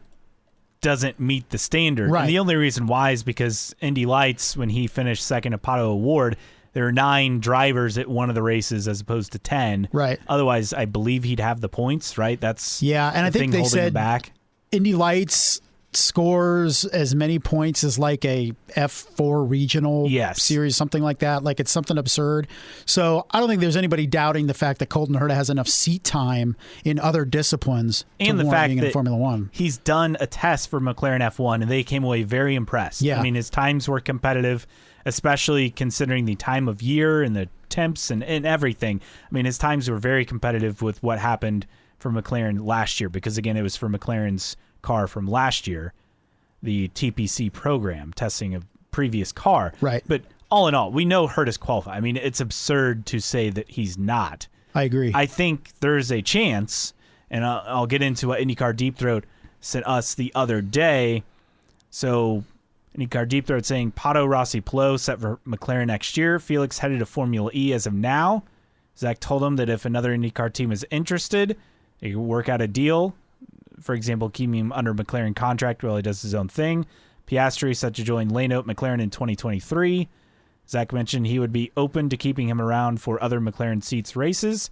doesn't meet the standard. Right. And the only reason why is because Indy Lights, when he finished second at Pato Award, there are 9 drivers at one of the races as opposed to 10. Right. Otherwise, I believe he'd have the points, right? That's and I think they said back. Indy Lights scores as many points as like a F4 regional series, something like that. Like, it's something absurd. So I don't think there's anybody doubting the fact that Colton Herta has enough seat time in other disciplines and to the fact being that in Formula One. He's done a test for McLaren F1 and they came away very impressed. Yeah. I mean, his times were competitive, especially considering the time of year and the temps and everything. I mean, his times were very competitive with what happened for McLaren last year, because again, it was for McLaren's car from last year, the TPC program, testing a previous car. Right. But all in all, we know Herta's qualified. I mean, it's absurd to say that he's not. I agree. I think there's a chance, and I'll get into what IndyCar Deep Throat sent us the other day. So IndyCar Deep Throat saying Pato Rossi Plo set for McLaren next year. Felix headed to Formula E as of now. Zach told him that if another IndyCar team is interested, they could work out a deal. For example, keeping him under McLaren contract while he does his own thing. Piastri is set to join Leno at McLaren in 2023. Zach mentioned he would be open to keeping him around for other McLaren seats races.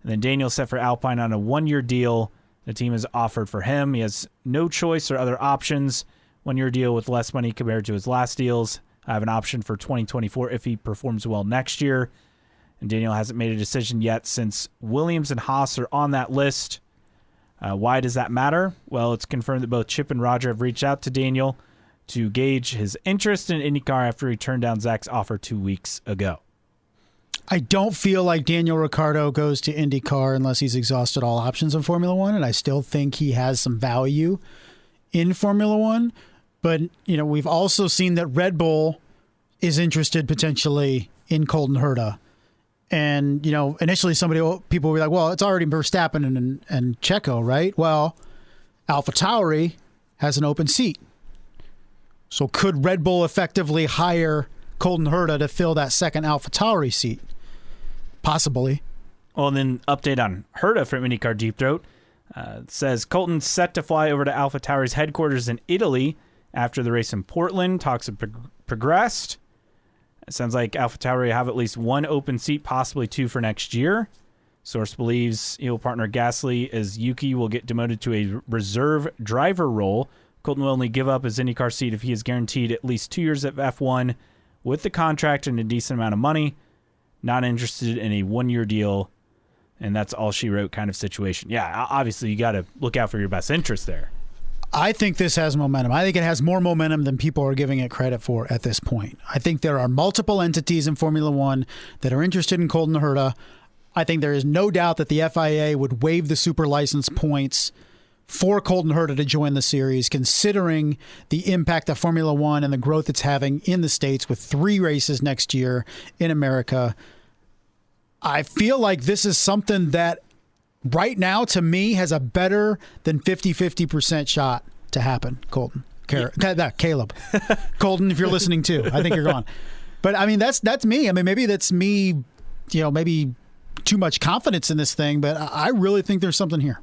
And then Daniel set for Alpine on a 1-year deal. The team has offered for him. He has no choice or other options. 1-year deal with less money compared to his last deals. I have an option for 2024 if he performs well next year. And Daniel hasn't made a decision yet since Williams and Haas are on that list. Why does that matter? Well, it's confirmed that both Chip and Roger have reached out to Daniel to gauge his interest in IndyCar after he turned down Zach's offer 2 weeks ago. I don't feel like Daniel Ricciardo goes to IndyCar unless he's exhausted all options in Formula One, and I still think he has some value in Formula One. But, we've also seen that Red Bull is interested potentially in Colton Herta. And, initially people were like, well, it's already Verstappen and Checo, right? Well, AlphaTauri has an open seat. So could Red Bull effectively hire Colton Herta to fill that second AlphaTauri seat? Possibly. Well, and then update on Herta from IndyCar Deep Throat. Says Colton's set to fly over to AlphaTauri's headquarters in Italy after the race in Portland. Talks have progressed. It sounds like AlphaTauri have at least 1 open seat, possibly 2 for next year. Source believes he'll partner Gasly as Yuki will get demoted to a reserve driver role. Colton will only give up his IndyCar seat if he is guaranteed at least 2 years of F1 with the contract and a decent amount of money. Not interested in a 1-year deal, and that's all she wrote kind of situation. Yeah, obviously you got to look out for your best interest there. I think this has momentum. I think it has more momentum than people are giving it credit for at this point. I think there are multiple entities in Formula One that are interested in Colton Herta. I think there is no doubt that the FIA would waive the super license points for Colton Herta to join the series, considering the impact of Formula One and the growth it's having in the States with 3 races next year in America. I feel like this is something that right now, to me, has a better than 50% shot to happen, Colton. Caleb. Colton, if you're listening too. I think you're gone. But, I mean, that's me. I mean, maybe that's me, maybe too much confidence in this thing, but I really think there's something here.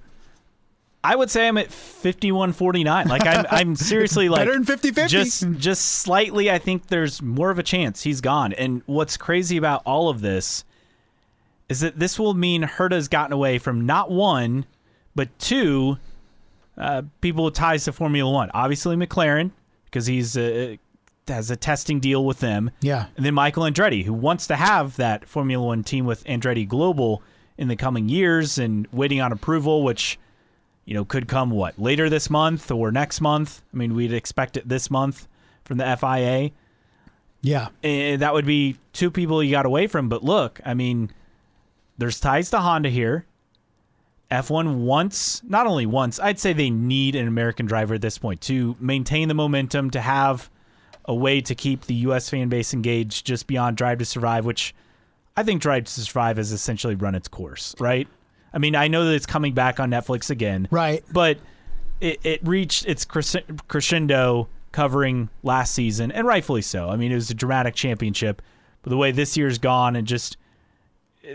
I would say I'm at 51-49. Like, I'm seriously like... Better than 50-50. Just slightly, I think there's more of a chance he's gone. And what's crazy about all of this is that this will mean Herta's gotten away from not 1, but 2 people with ties to Formula One. Obviously McLaren, because he's has a testing deal with them. Yeah. And then Michael Andretti, who wants to have that Formula One team with Andretti Global in the coming years and waiting on approval, which could come, later this month or next month? I mean, we'd expect it this month from the FIA. Yeah. And that would be 2 people you got away from. But look, I mean... There's ties to Honda here. F1 not only wants, I'd say they need an American driver at this point to maintain the momentum, to have a way to keep the U.S. fan base engaged just beyond Drive to Survive, which I think Drive to Survive has essentially run its course, right? I mean, I know that it's coming back on Netflix again. Right. But it reached its crescendo covering last season, and rightfully so. I mean, it was a dramatic championship. But the way this year's gone and just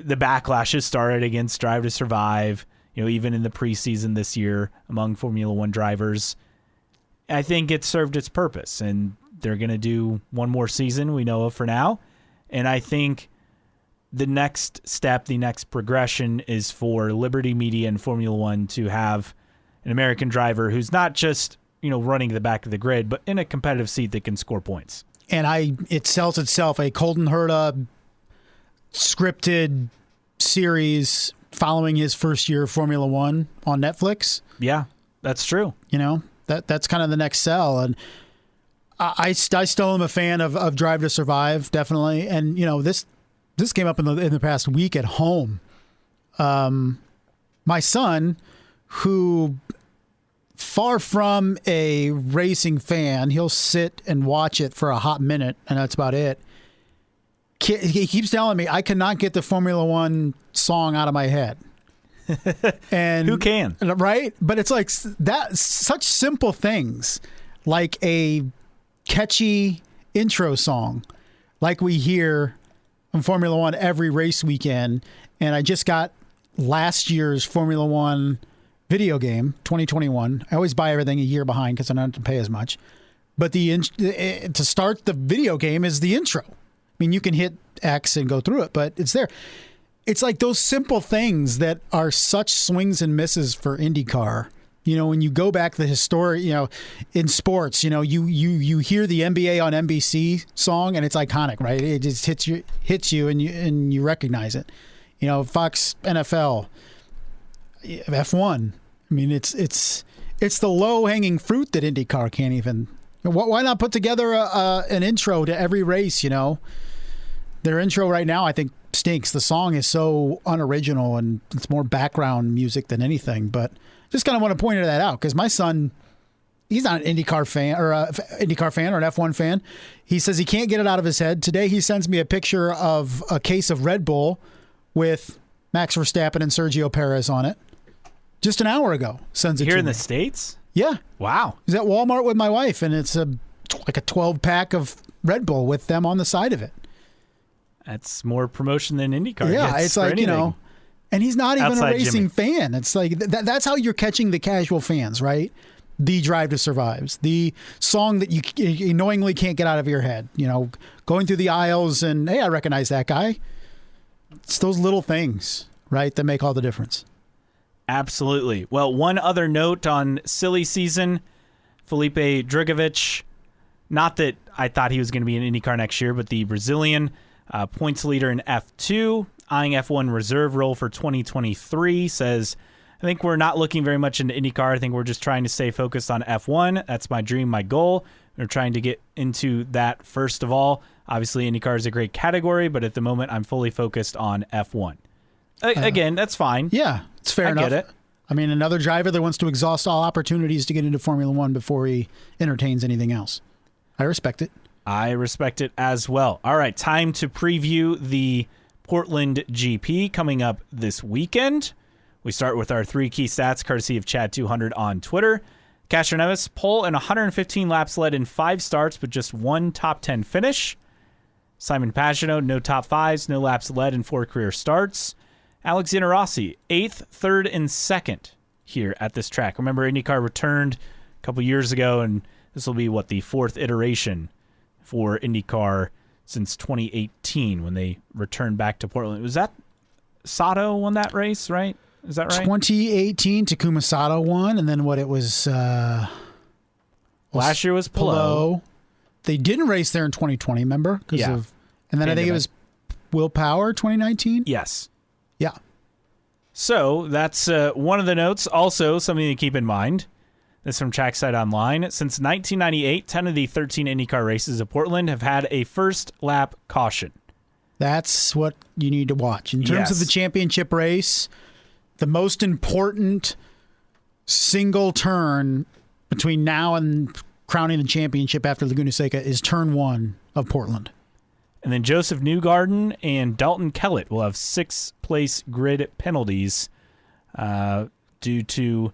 the backlash has started against Drive to Survive, even in the preseason this year among Formula One drivers, I think it served its purpose. And they're going to do one more season, we know of for now. And I think the next step, the next progression is for Liberty Media and Formula One to have an American driver who's not just, running the back of the grid, but in a competitive seat that can score points. And it sells itself, a Colton Herta scripted series following his first year of Formula One on Netflix. Yeah, that's true. That's kind of the next sell. And I still am a fan of Drive to Survive, definitely. And, this came up in the past week at home. My son, who far from a racing fan, he'll sit and watch it for a hot minute, and that's about it. He keeps telling me I cannot get the Formula One song out of my head. And who can? Right? But it's like that, such simple things, like a catchy intro song, like we hear in Formula One every race weekend. And I just got last year's Formula One video game, 2021. I always buy everything a year behind because I don't have to pay as much. But to start the video game is the intro. I mean, you can hit X and go through it, but it's there. It's like those simple things that are such swings and misses for IndyCar. When you go back to the history, in sports, you hear the NBA on NBC song and it's iconic, right? It just hits you and you recognize it. Fox NFL, F1. I mean, it's the low hanging fruit that IndyCar can't even. Why not put together an intro to every race? Their intro right now, I think, stinks. The song is so unoriginal and it's more background music than anything. But just kind of want to point that out because my son, he's not an IndyCar fan or an F1 fan. He says he can't get it out of his head. Today he sends me a picture of a case of Red Bull with Max Verstappen and Sergio Perez on it. Just an hour ago, sends it here to in me. the States. Yeah, wow. He's at Walmart with my wife, and it's like a 12-pack of Red Bull with them on the side of it. That's more promotion than IndyCar. Yeah, it's like anything. And he's not even Outside a racing Jimmy. fan. It's like that's how you're catching the casual fans, right? The Drive to Survives, the song that you knowingly can't get out of your head. Going through the aisles and hey, I recognize that guy. It's those little things, right, that make all the difference. Absolutely. Well, one other note on silly season, Felipe Drugovich, not that I thought he was going to be in IndyCar next year, but the Brazilian points leader in F2, eyeing F1 reserve role for 2023, says, I think we're not looking very much into IndyCar. I think we're just trying to stay focused on F1. That's my dream, my goal. We're trying to get into that first of all. Obviously, IndyCar is a great category, but at the moment, I'm fully focused on F1. Again, that's fine. Yeah, it's fair enough. I get it. I mean, another driver that wants to exhaust all opportunities to get into Formula One before he entertains anything else. I respect it. I respect it as well. All right, time to preview the Portland GP coming up this weekend. We start with our 3 key stats, courtesy of Chad200 on Twitter. Castroneves, pole and 115 laps led in 5 starts, but just 1 top 10 finish. Simon Pagenaud, no top 5s, no laps led in 4 career starts. Alexander Rossi, 8th, 3rd, and 2nd here at this track. Remember, IndyCar returned a couple years ago, and this will be, the 4th iteration for IndyCar since 2018 when they returned back to Portland. Was that Sato won that race, right? Is that right? 2018, Takuma Sato won, and then it was... last year was Palou. They didn't race there in 2020, remember? Yeah. And then Pandemic. I think it was Will Power 2019? Yes. Yeah. So that's one of the notes. Also, something to keep in mind. This from Trackside Online. Since 1998, 10 of the 13 IndyCar races at Portland have had a first lap caution. That's what you need to watch. In terms of the championship race, the most important single turn between now and crowning the championship after Laguna Seca is turn 1 of Portland. And then Joseph Newgarden and Dalton Kellett will have 6th place grid penalties due to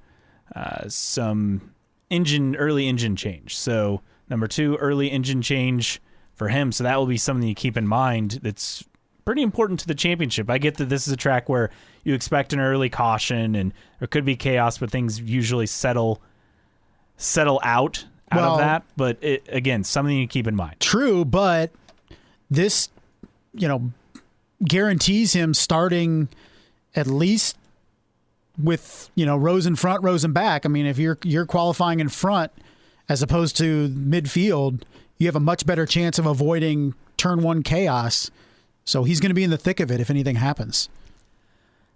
some early engine change. So number 2, early engine change for him. So that will be something you keep in mind. That's pretty important to the championship. I get that this is a track where you expect an early caution and there could be chaos, but things usually settle out of that. But again, something you keep in mind. True, but this, guarantees him starting at least with, rows in front, rows in back. I mean, if you're qualifying in front as opposed to midfield, you have a much better chance of avoiding turn 1 chaos. So he's going to be in the thick of it if anything happens.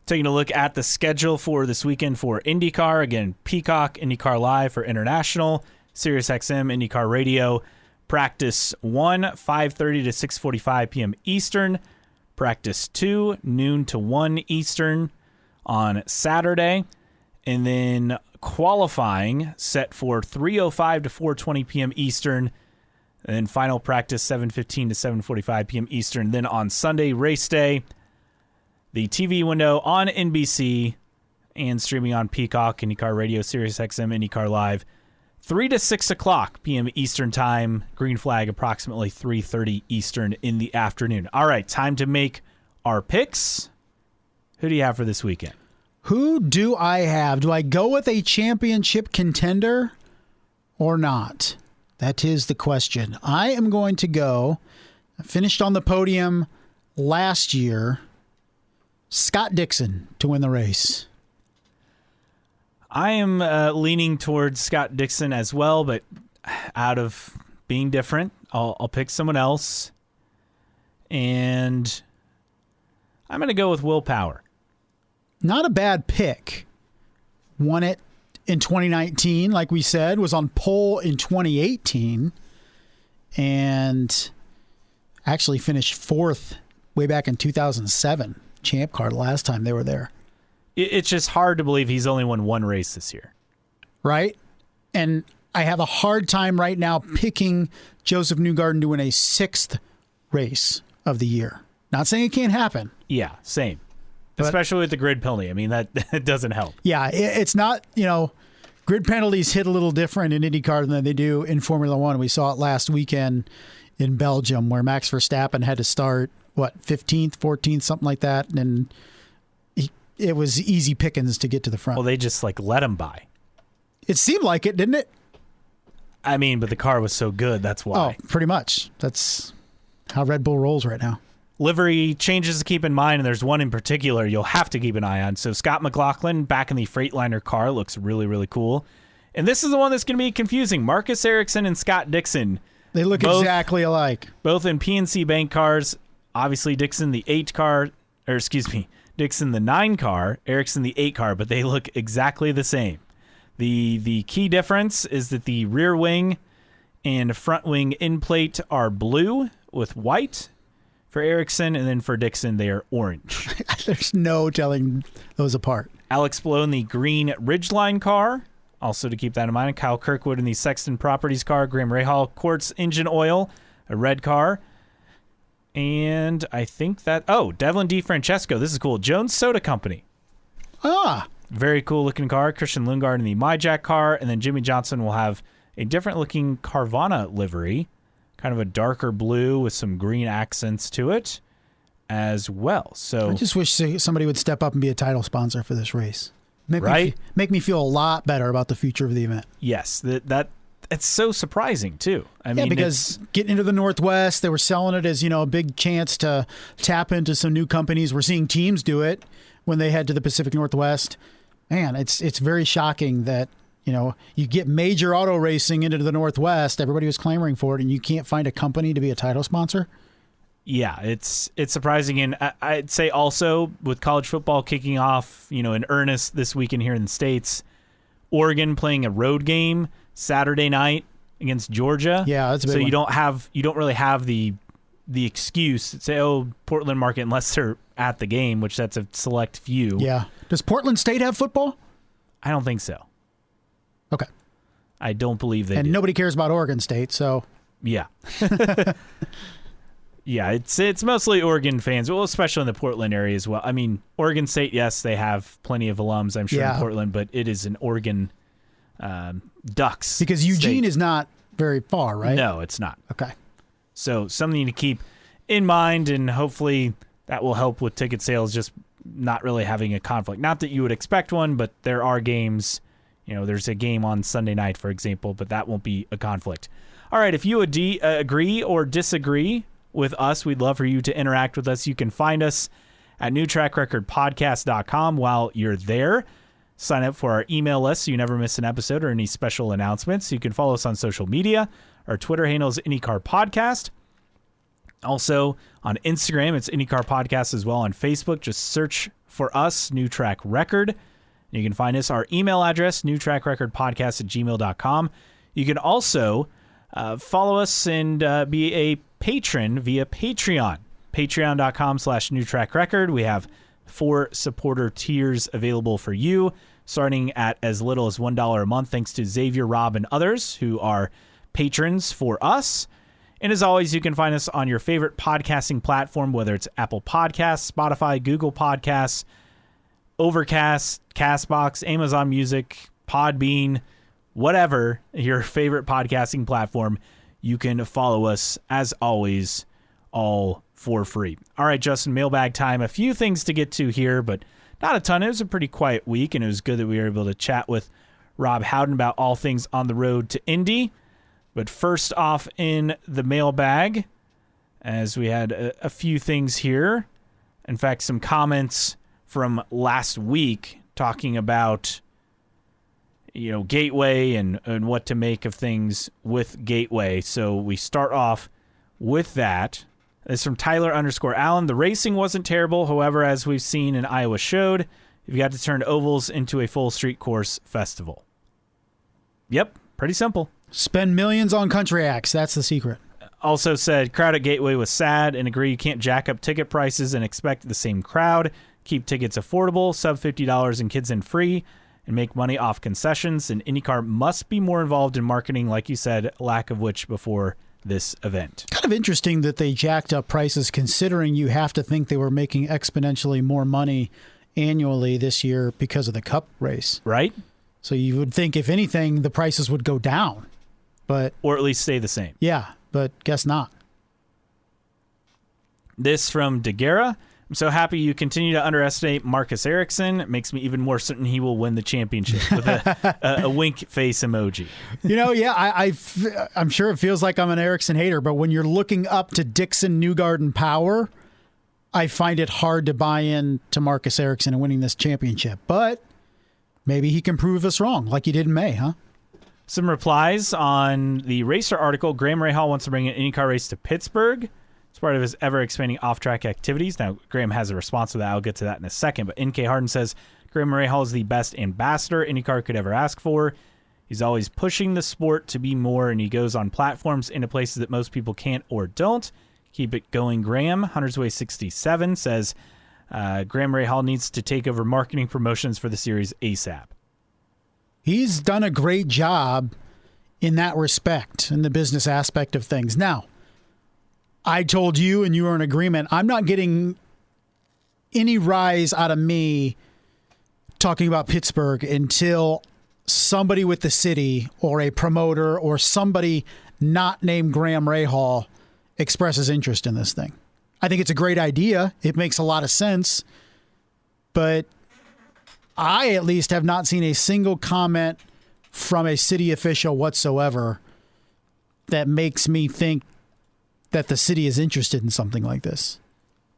Taking a look at the schedule for this weekend for IndyCar. Again, Peacock, IndyCar Live for International, SiriusXM, IndyCar Radio. Practice 1, 5:30 to 6:45 p.m. Eastern. Practice 2, noon to 1 Eastern on Saturday. And then qualifying set for 3:05 to 4:20 p.m. Eastern. And then final practice 7:15 to 7:45 p.m. Eastern. Then on Sunday, race day, the TV window on NBC and streaming on Peacock, IndyCar Radio, SiriusXM, IndyCar Live, 3 to 6 o'clock p.m. Eastern time. Green flag approximately 3:30 Eastern in the afternoon. All right, time to make our picks. Who do you have for this weekend? Who do I have? Do I go with a championship contender or not? That is the question. I am going to go, finished on the podium last year, Scott Dixon to win the race. I am leaning towards Scott Dixon as well, but out of being different, I'll pick someone else. And I'm going to go with Will Power. Not a bad pick. Won it in 2019, like we said, was on pole in 2018, and actually finished 4th way back in 2007. Champ car the last time they were there. It's just hard to believe he's only won one race this year. Right? And I have a hard time right now picking Joseph Newgarden to win a 6th race of the year. Not saying it can't happen. Yeah, same. But, especially with the grid penalty. I mean, that doesn't help. Yeah, it's not, grid penalties hit a little different in IndyCar than they do in Formula One. We saw it last weekend in Belgium where Max Verstappen had to start, 15th, 14th, something like that. And it was easy pickings to get to the front. Well, they just let him by. It seemed like it, didn't it? I mean, but the car was so good, that's why. Oh, pretty much. That's how Red Bull rolls right now. Livery changes to keep in mind, and there's one in particular you'll have to keep an eye on. So Scott McLaughlin back in the Freightliner car looks really, really cool. And this is the one that's going to be confusing. Marcus Ericsson and Scott Dixon. They look exactly alike. Both in PNC Bank cars. Obviously, Dixon the 9 car, Ericsson the 8 car, but they look exactly the same. The key difference is that the rear wing and front wing end plate are blue with white for Ericsson, and then for Dixon, they are orange. There's no telling those apart. Alex Blow in the green Ridgeline car, also to keep that in mind. Kyle Kirkwood in the Sexton Properties car. Graham Rahal, Quartz Engine Oil, a red car. And I think Devlin DeFrancesco. This is cool. Jones Soda Company. Ah. Very cool looking car. Christian Lundgaard in the MyJack car. And then Jimmy Johnson will have a different looking Carvana livery. Kind of a darker blue with some green accents to it as well. So I just wish somebody would step up and be a title sponsor for this race. Make me feel a lot better about the future of the event. Yes, that it's so surprising too. I mean, because getting into the Northwest, they were selling it as a big chance to tap into some new companies. We're seeing teams do it when they head to the Pacific Northwest. Man, it's very shocking that you get major auto racing into the Northwest. Everybody was clamoring for it, and you can't find a company to be a title sponsor. Yeah, it's surprising, and I'd say also with college football kicking off, in earnest this weekend here in the States, Oregon playing a road game Saturday night against Georgia. Yeah, that's a big one. You don't really have the excuse to say, Portland market, unless they're at the game, which that's a select few. Yeah. Does Portland State have football? I don't think so. Okay. I don't believe they do. And nobody cares about Oregon State, so. Yeah. Yeah, it's mostly Oregon fans, well, especially in the Portland area as well. I mean, Oregon State, yes, they have plenty of alums, I'm sure, in Portland, but it is an Oregon Ducks. Because Eugene state. is not very far, right? No, it's not. Okay. So something to keep in mind, and hopefully that will help with ticket sales, just not really having a conflict. Not that you would expect one, but there are games. There's a game on Sunday night, for example, but that won't be a conflict. All right, if you agree or disagree with us, we'd love for you to interact with us. You can find us at newtrackrecordpodcast.com. While you're there, sign up for our email list so you never miss an episode or any special announcements. You can follow us on social media. Our Twitter handle is IndyCar Podcast. Also on Instagram, it's IndyCar Podcast as well. On Facebook, just search for us, New Track Record. You can find us, our email address, newtrackrecordpodcast@gmail.com. You can also follow us and be a patron via Patreon. Patreon.com/newtrackrecord. We have 4 supporter tiers available for you, starting at as little as $1 a month, thanks to Xavier, Rob, and others who are patrons for us. And as always, you can find us on your favorite podcasting platform, whether it's Apple Podcasts, Spotify, Google Podcasts, Overcast, CastBox, Amazon Music, Podbean, whatever your favorite podcasting platform. You can follow us, as always, all for free. All right, Justin, mailbag time. A few things to get to here, but not a ton. It was a pretty quiet week, and it was good that we were able to chat with Rob Howden about all things on the road to Indy. But first off in the mailbag, as we had a few things here, in fact, some comments from last week talking about Gateway and what to make of things with Gateway. So we start off with that. It's from Tyler_Allen. The racing wasn't terrible. However, as we've seen in Iowa showed, you've got to turn ovals into a full street course festival. Yep, pretty simple. Spend millions on country acts. That's the secret. Also said, crowd at Gateway was sad, and agree you can't jack up ticket prices and expect the same crowd. Keep tickets affordable, sub $50 and kids in free, and make money off concessions. And IndyCar must be more involved in marketing, like you said, lack of which before this event. Kind of interesting that they jacked up prices, considering you have to think they were making exponentially more money annually this year because of the Cup race. Right? So you would think, if anything, the prices would go down. Or at least stay the same. Yeah, but guess not. This from DeGuerra. I'm so happy you continue to underestimate Marcus Ericsson. It makes me even more certain he will win the championship, with a wink face emoji. I'm sure it feels like I'm an Ericsson hater, but when you're looking up to Dixon, Newgarden, Power, I find it hard to buy in to Marcus Ericsson and winning this championship. But maybe he can prove us wrong, like he did in May, huh? Some replies on the Racer article. Graham Rahal wants to bring an IndyCar race to Pittsburgh. It's part of his ever-expanding off-track activities. Now, Graham has a response to that. I'll get to that in a second. But N.K. Harden says, Graham Rahal is the best ambassador IndyCar could ever ask for. He's always pushing the sport to be more, and he goes on platforms into places that most people can't or don't. Keep it going, Graham. Hunter's Way 67 says, Graham Rahal needs to take over marketing promotions for the series ASAP. He's done a great job in that respect, in the business aspect of things. Now, I told you, and you were in agreement, I'm not getting any rise out of me talking about Pittsburgh until somebody with the city or a promoter or somebody not named Graham Rahal expresses interest in this thing. I think it's a great idea. It makes a lot of sense. But I, at least, have not seen a single comment from a city official whatsoever that makes me think that the city is interested in something like this.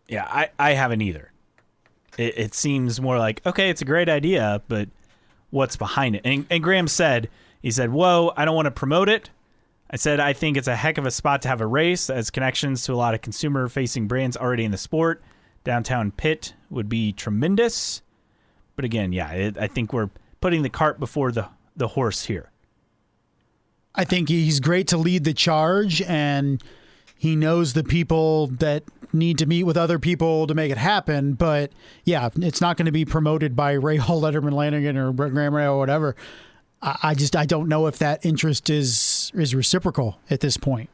Yeah, I haven't either. It seems more like, okay, it's a great idea, but what's behind it? And Graham said, whoa, I don't want to promote it. I said, I think it's a heck of a spot to have a race that has connections to a lot of consumer-facing brands already in the sport. Downtown Pitt would be tremendous. But again, yeah, I think we're putting the cart before the horse here. I think he's great to lead the charge, and he knows the people that need to meet with other people to make it happen. But yeah, it's not going to be promoted by Rahal, Letterman, Lanigan, or Graham Rahal or whatever. I don't know if that interest is reciprocal at this point.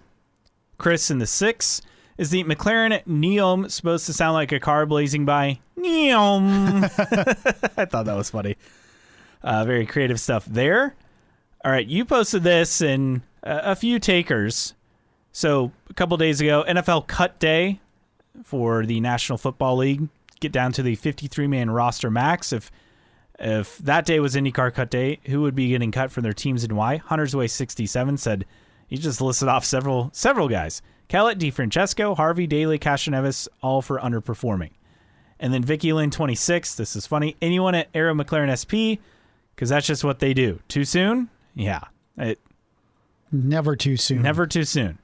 Chris in the 6. Is the McLaren Neom supposed to sound like a car blazing by? Neom. I thought that was funny. Very creative stuff there. All right, you posted this and a few takers. So a couple days ago, NFL cut day for the National Football League. Get down to the 53-man roster max. If that day was IndyCar cut day, who would be getting cut from their teams and why? Hunter's Way 67 said he just listed off several guys. Kellett, DeFrancesco, Harvey, Daly, Castroneves, all for underperforming. And then Vicky Lynn 26, this is funny. Anyone at Aero McLaren SP? Because that's just what they do. Too soon? Yeah. Never too soon. Never too soon.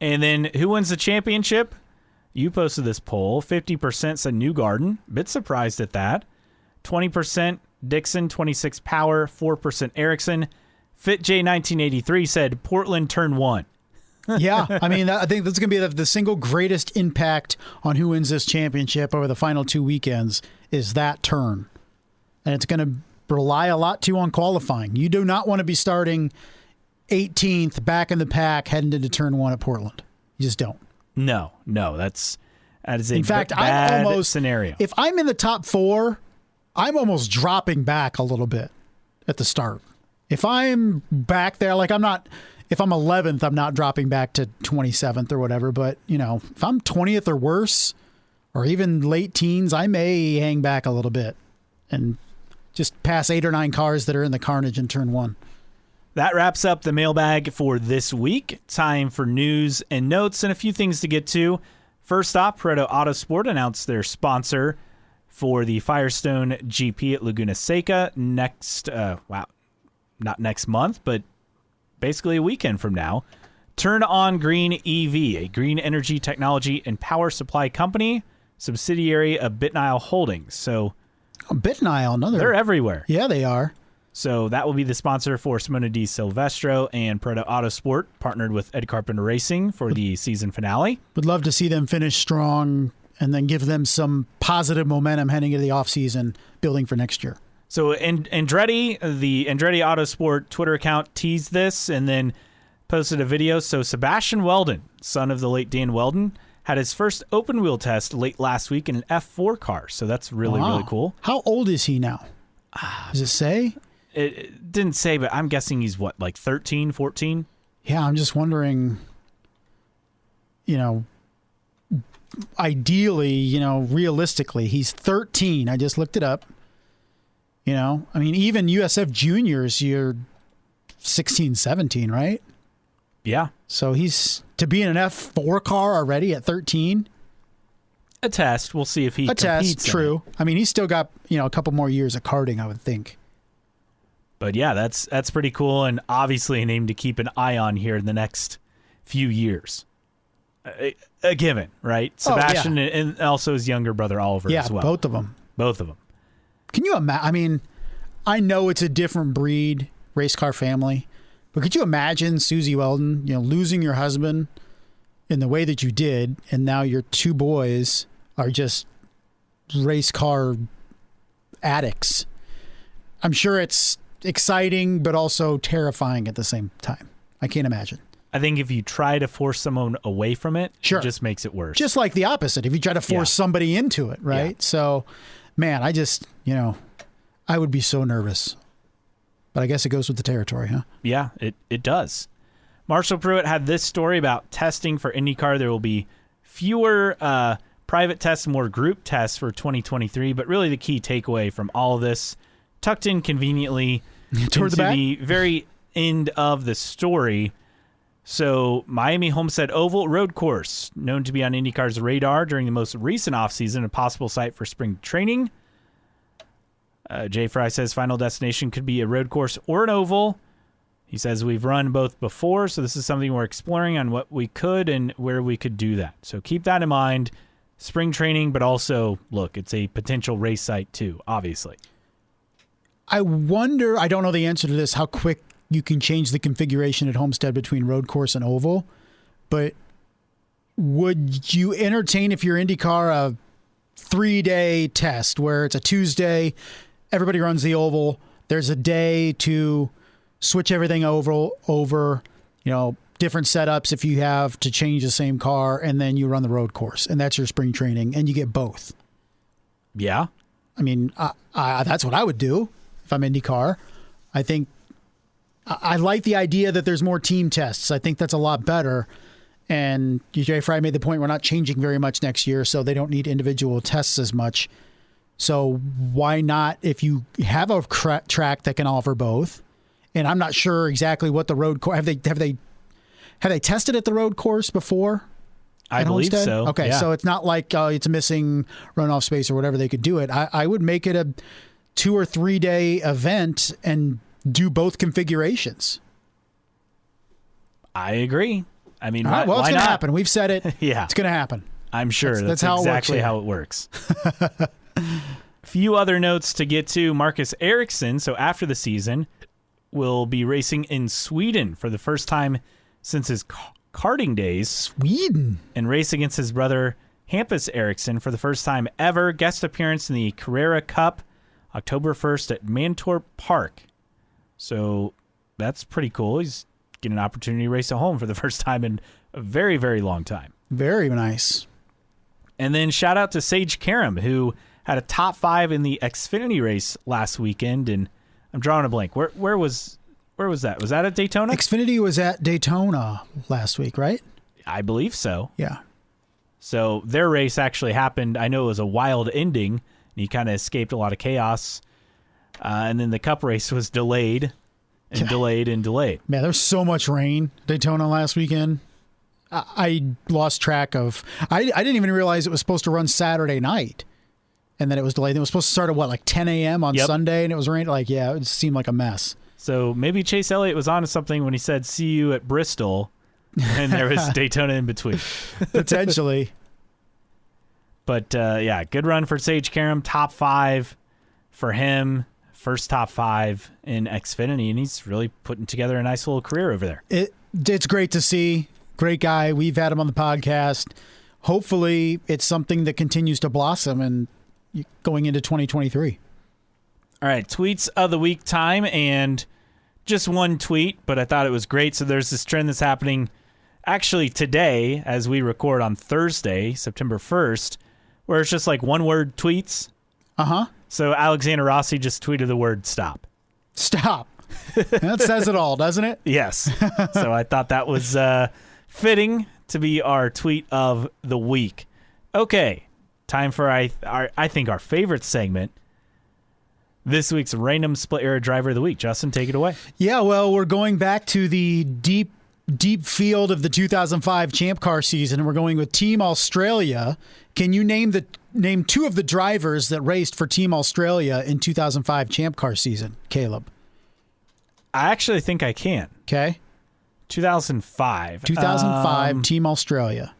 And then who wins the championship? You posted this poll. 50% said Newgarden. Bit surprised at that. 20% Dixon, 26 Power, 4% Ericsson. FitJ1983 said Portland turn 1. Yeah, I mean, I think that's going to be the single greatest impact on who wins this championship over the final 2 weekends is that turn. And it's going to rely a lot, too, on qualifying. You do not want to be starting 18th back in the pack heading into turn 1 at Portland. You just don't. No, that is a in fact, bad I'm almost, scenario. If I'm in the top 4, I'm almost dropping back a little bit at the start. If I'm back there, like if I'm 11th, I'm not dropping back to 27th or whatever. But, if I'm 20th or worse, or even late teens, I may hang back a little bit and just pass 8 or 9 cars that are in the carnage in turn 1. That wraps up the mailbag for this week. Time for news and notes and a few things to get to. First off, Pareto Autosport announced their sponsor for the Firestone GP at Laguna Seca not next month, but basically a weekend from now. Turn On Green EV, a green energy technology and power supply company, subsidiary of BitNile Holdings. So, BitNile, they're everywhere. Yeah, they are. So that will be the sponsor for Simona Di Silvestro, and Pareto Autosport partnered with Ed Carpenter Racing for the season finale. Would love to see them finish strong and then give them some positive momentum heading into the offseason, building for next year. So Andretti, the Andretti Autosport Twitter account teased this and then posted a video. So Sebastian Weldon, son of the late Dan Weldon, had his first open wheel test late last week in an F4 car. So that's really cool. How old is he now? Does it say? It didn't say, but I'm guessing he's like 13, 14? Yeah, I'm just wondering, ideally, realistically, he's 13. I just looked it up. I mean, even USF Juniors, you're 16, 17, right? Yeah. So he's to be in an F4 car already at 13. A test. We'll see if he competes. A test, true. I mean, he's still got, a couple more years of karting, I would think. But yeah, that's pretty cool, and obviously a name to keep an eye on here in the next few years. A given, right? Sebastian and also his younger brother Oliver as well. Yeah, both of them. Both of them. Can you imagine? I mean, I know it's a different breed, race car family, but could you imagine Susie Weldon, losing your husband in the way that you did, and now your 2 boys are just race car addicts? I'm sure it's exciting, but also terrifying at the same time. I can't imagine. I think if you try to force someone away from it, sure, it just makes it worse. Just like the opposite, if you try to force somebody into it, right? Yeah. So, man, I just, I would be so nervous. But I guess it goes with the territory, huh? Yeah, it does. Marshall Pruitt had this story about testing for IndyCar. There will be fewer private tests, more group tests for 2023, but really the key takeaway from all of this, tucked in conveniently toward the very end of the story. So Miami Homestead Oval road course, known to be on IndyCar's radar during the most recent offseason, a possible site for spring training. Jay Fry says final destination could be a road course or an oval. He says we've run both before, so this is something we're exploring on what we could and where we could do that. So keep that in mind. Spring training, but also, look, it's a potential race site too, obviously. I wonder, I don't know the answer to this, how quick you can change the configuration at Homestead between road course and oval, but would you entertain, if you're IndyCar, a 3-day test where it's a Tuesday, everybody runs the oval, there's a day to switch everything over, different setups if you have to change the same car, and then you run the road course, and that's your spring training, and you get both. Yeah. I mean, that's what I would do if I'm IndyCar. I think I like the idea that there's more team tests. I think that's a lot better. And Jay Fry made the point we're not changing very much next year, so they don't need individual tests as much. So why not, if you have a track that can offer both? And I'm not sure exactly what the road course have they tested at the road course before? I believe Homestead? so. Okay, yeah. so it's not like it's a missing runoff space or whatever. They could do it. I would make it a 2 or 3 day event and do both configurations. I agree. I mean, All right, well, why it's going to not? happen. We've said it. Yeah. It's going to happen. I'm sure that's how exactly how it works. A few other notes to get to. Marcus Ericsson, so after the season, will be racing in Sweden for the first time since his karting days. Sweden. And race against his brother Hampus Ericsson for the first time ever. Guest appearance in the Carrera Cup, October 1st at Mantorp Park. So that's pretty cool. He's getting an opportunity to race at home for the first time in a very, very long time. Very nice. And then shout out to Sage Karam, who had a top 5 in the Xfinity race last weekend. And I'm drawing a blank. Where was that? Was that at Daytona? Xfinity was at Daytona last week, right? I believe so. Yeah. So their race actually happened. I know it was a wild ending, and he kind of escaped a lot of chaos. And then the Cup race was delayed and delayed and delayed. Man, there's so much rain Daytona last weekend. I lost track of. I didn't even realize it was supposed to run Saturday night, and then it was delayed. It was supposed to start at like 10 a.m. on Sunday, and it was raining. Like, yeah, it seemed like a mess. So maybe Chase Elliott was onto something when he said, "See you at Bristol," and there was Daytona in between. Potentially. But yeah, good run for Sage Karam. Top 5 for him. First top 5 in Xfinity, and he's really putting together a nice little career over there. It's great to see. Great guy. We've had him on the podcast. Hopefully, it's something that continues to blossom and going into 2023. All right, tweets of the week time, and just one tweet, but I thought it was great. So there's this trend that's happening actually today as we record on Thursday, September 1st, where it's just like one-word tweets. Uh-huh. So Alexander Rossi just tweeted the word stop. Stop. That says it all, doesn't it? Yes. So I thought that was fitting to be our tweet of the week. Okay, time for I think our favorite segment, this week's Random Split Era Driver of the Week. Justin, take it away. Yeah, well, we're going back to the deep field of the 2005 Champ Car season, and we're going with Team Australia. Can you name 2 of the drivers that raced for Team Australia in 2005 Champ Car season, Caleb? I actually think I can. Okay. 2005. 2005 Team Australia.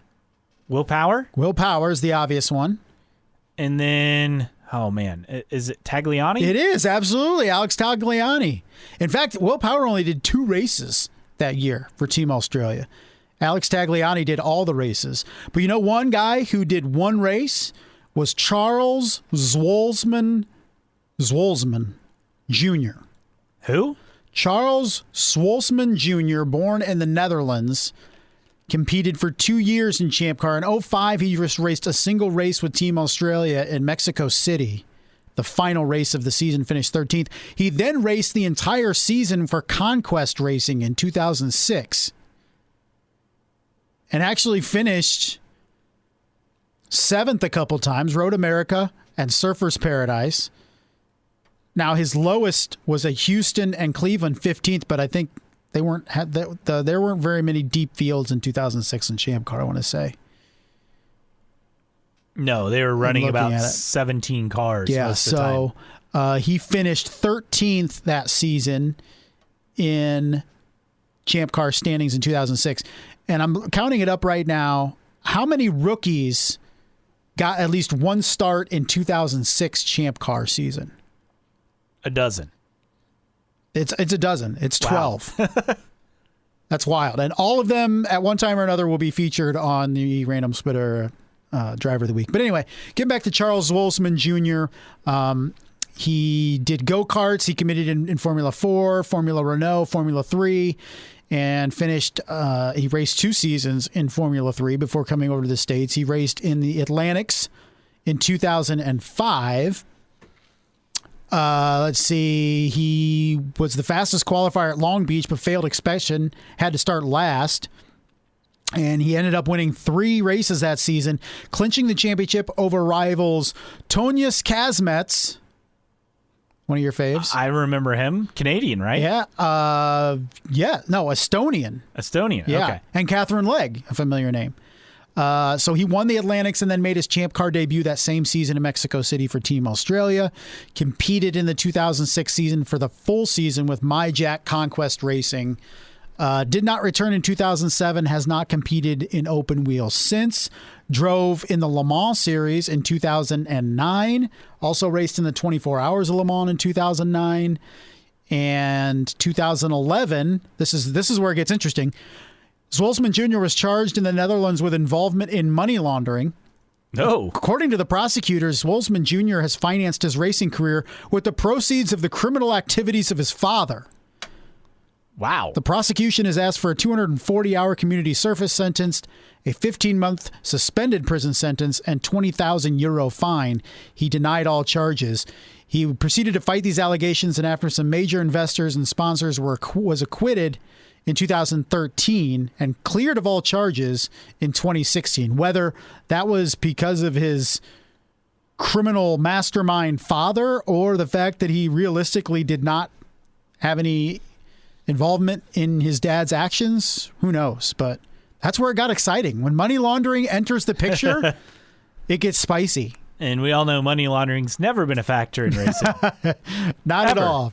Will Power? Will Power is the obvious one. And then, oh man, is it Tagliani? It is, absolutely. Alex Tagliani. In fact, Will Power only did 2 races that year for Team Australia. Alex Tagliani did all the races. But you know, one guy who did 1 race was Charles Zwolsman Jr. Who? Charles Zwolsman Jr., born in the Netherlands, competed for 2 years in Champ Car. In 2005, he just raced a single race with Team Australia in Mexico City. The final race of the season, finished 13th. He then raced the entire season for Conquest Racing in 2006. And actually finished 7th a couple times, Road America and Surfers Paradise. Now, his lowest was a Houston and Cleveland 15th, but I think there weren't very many deep fields in 2006 in Champ Car, I want to say. No, they were running about 17 cars most of the time. So he finished 13th that season in Champ Car standings in 2006. And I'm counting it up right now. How many rookies got at least 1 start in 2006 Champ Car season? A dozen. It's a dozen. It's 12. Wow. That's wild. And all of them at one time or another will be featured on the Random Splitter Driver of the Week. But anyway, getting back to Charles Zwolsman Jr., he did go-karts. He committed in Formula 4, Formula Renault, Formula 3. and finished, he raced 2 seasons in Formula 3 before coming over to the States. He raced in the Atlantics in 2005. Let's see. He was the fastest qualifier at Long Beach, but failed inspection, had to start last. And he ended up winning 3 races that season, clinching the championship over rivals Tonius Kazmets, one of your faves. I remember him. Canadian, right? Yeah. No, Estonian. Estonian, Yeah. okay. And Catherine Legg, a familiar name. So he won the Atlantics and then made his Champ Car debut that same season in Mexico City for Team Australia. Competed in the 2006 season for the full season with My Jack Conquest Racing. Did not return in 2007, has not competed in open wheel since. Drove in the Le Mans Series in 2009. Also raced in the 24 Hours of Le Mans in 2009. And 2011, this is where it gets interesting. Zwolsman Jr. was charged in the Netherlands with involvement in money laundering. No. According to the prosecutors, Zwolsman Jr. has financed his racing career with the proceeds of the criminal activities of his father. Wow. The prosecution has asked for a 240-hour community service sentence, a 15-month suspended prison sentence, and 20,000 euro fine. He denied all charges. He proceeded to fight these allegations, and after some major investors and sponsors was acquitted in 2013 and cleared of all charges in 2016. Whether that was because of his criminal mastermind father or the fact that he realistically did not have any involvement in his dad's actions, who knows? But that's where it got exciting. When money laundering enters the picture, it gets spicy. And we all know money laundering's never been a factor in racing. Not Ever. at all.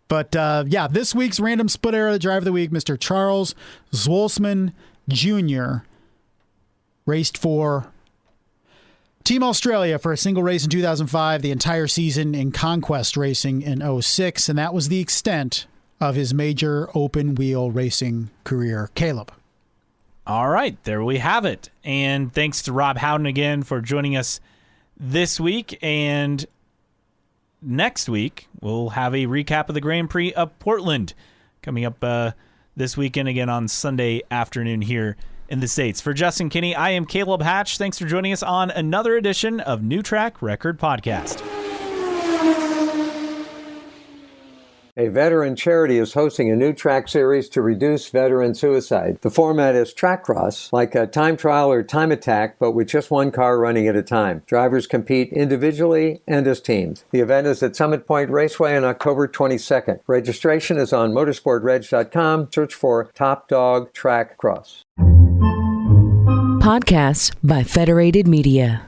But this week's Random Split Era Driver of the Week, Mr. Charles Zwolsman Jr. raced for Team Australia for a single race in 2005, the entire season in Conquest Racing in 2006, and that was the extent of his major open wheel racing career. Caleb. All right, there we have it. And thanks to Rob Howden again for joining us this week. And next week, we'll have a recap of the Grand Prix of Portland coming up this weekend again on Sunday afternoon here in the States. For Justin Kinney, I am Caleb Hatch. Thanks for joining us on another edition of New Track Record Podcast. A veteran charity is hosting a new track series to reduce veteran suicide. The format is track cross, like a time trial or time attack, but with just one car running at a time. Drivers compete individually and as teams. The event is at Summit Point Raceway on October 22nd. Registration is on motorsportreg.com. Search for Top Dog Track Cross. Podcasts by Federated Media.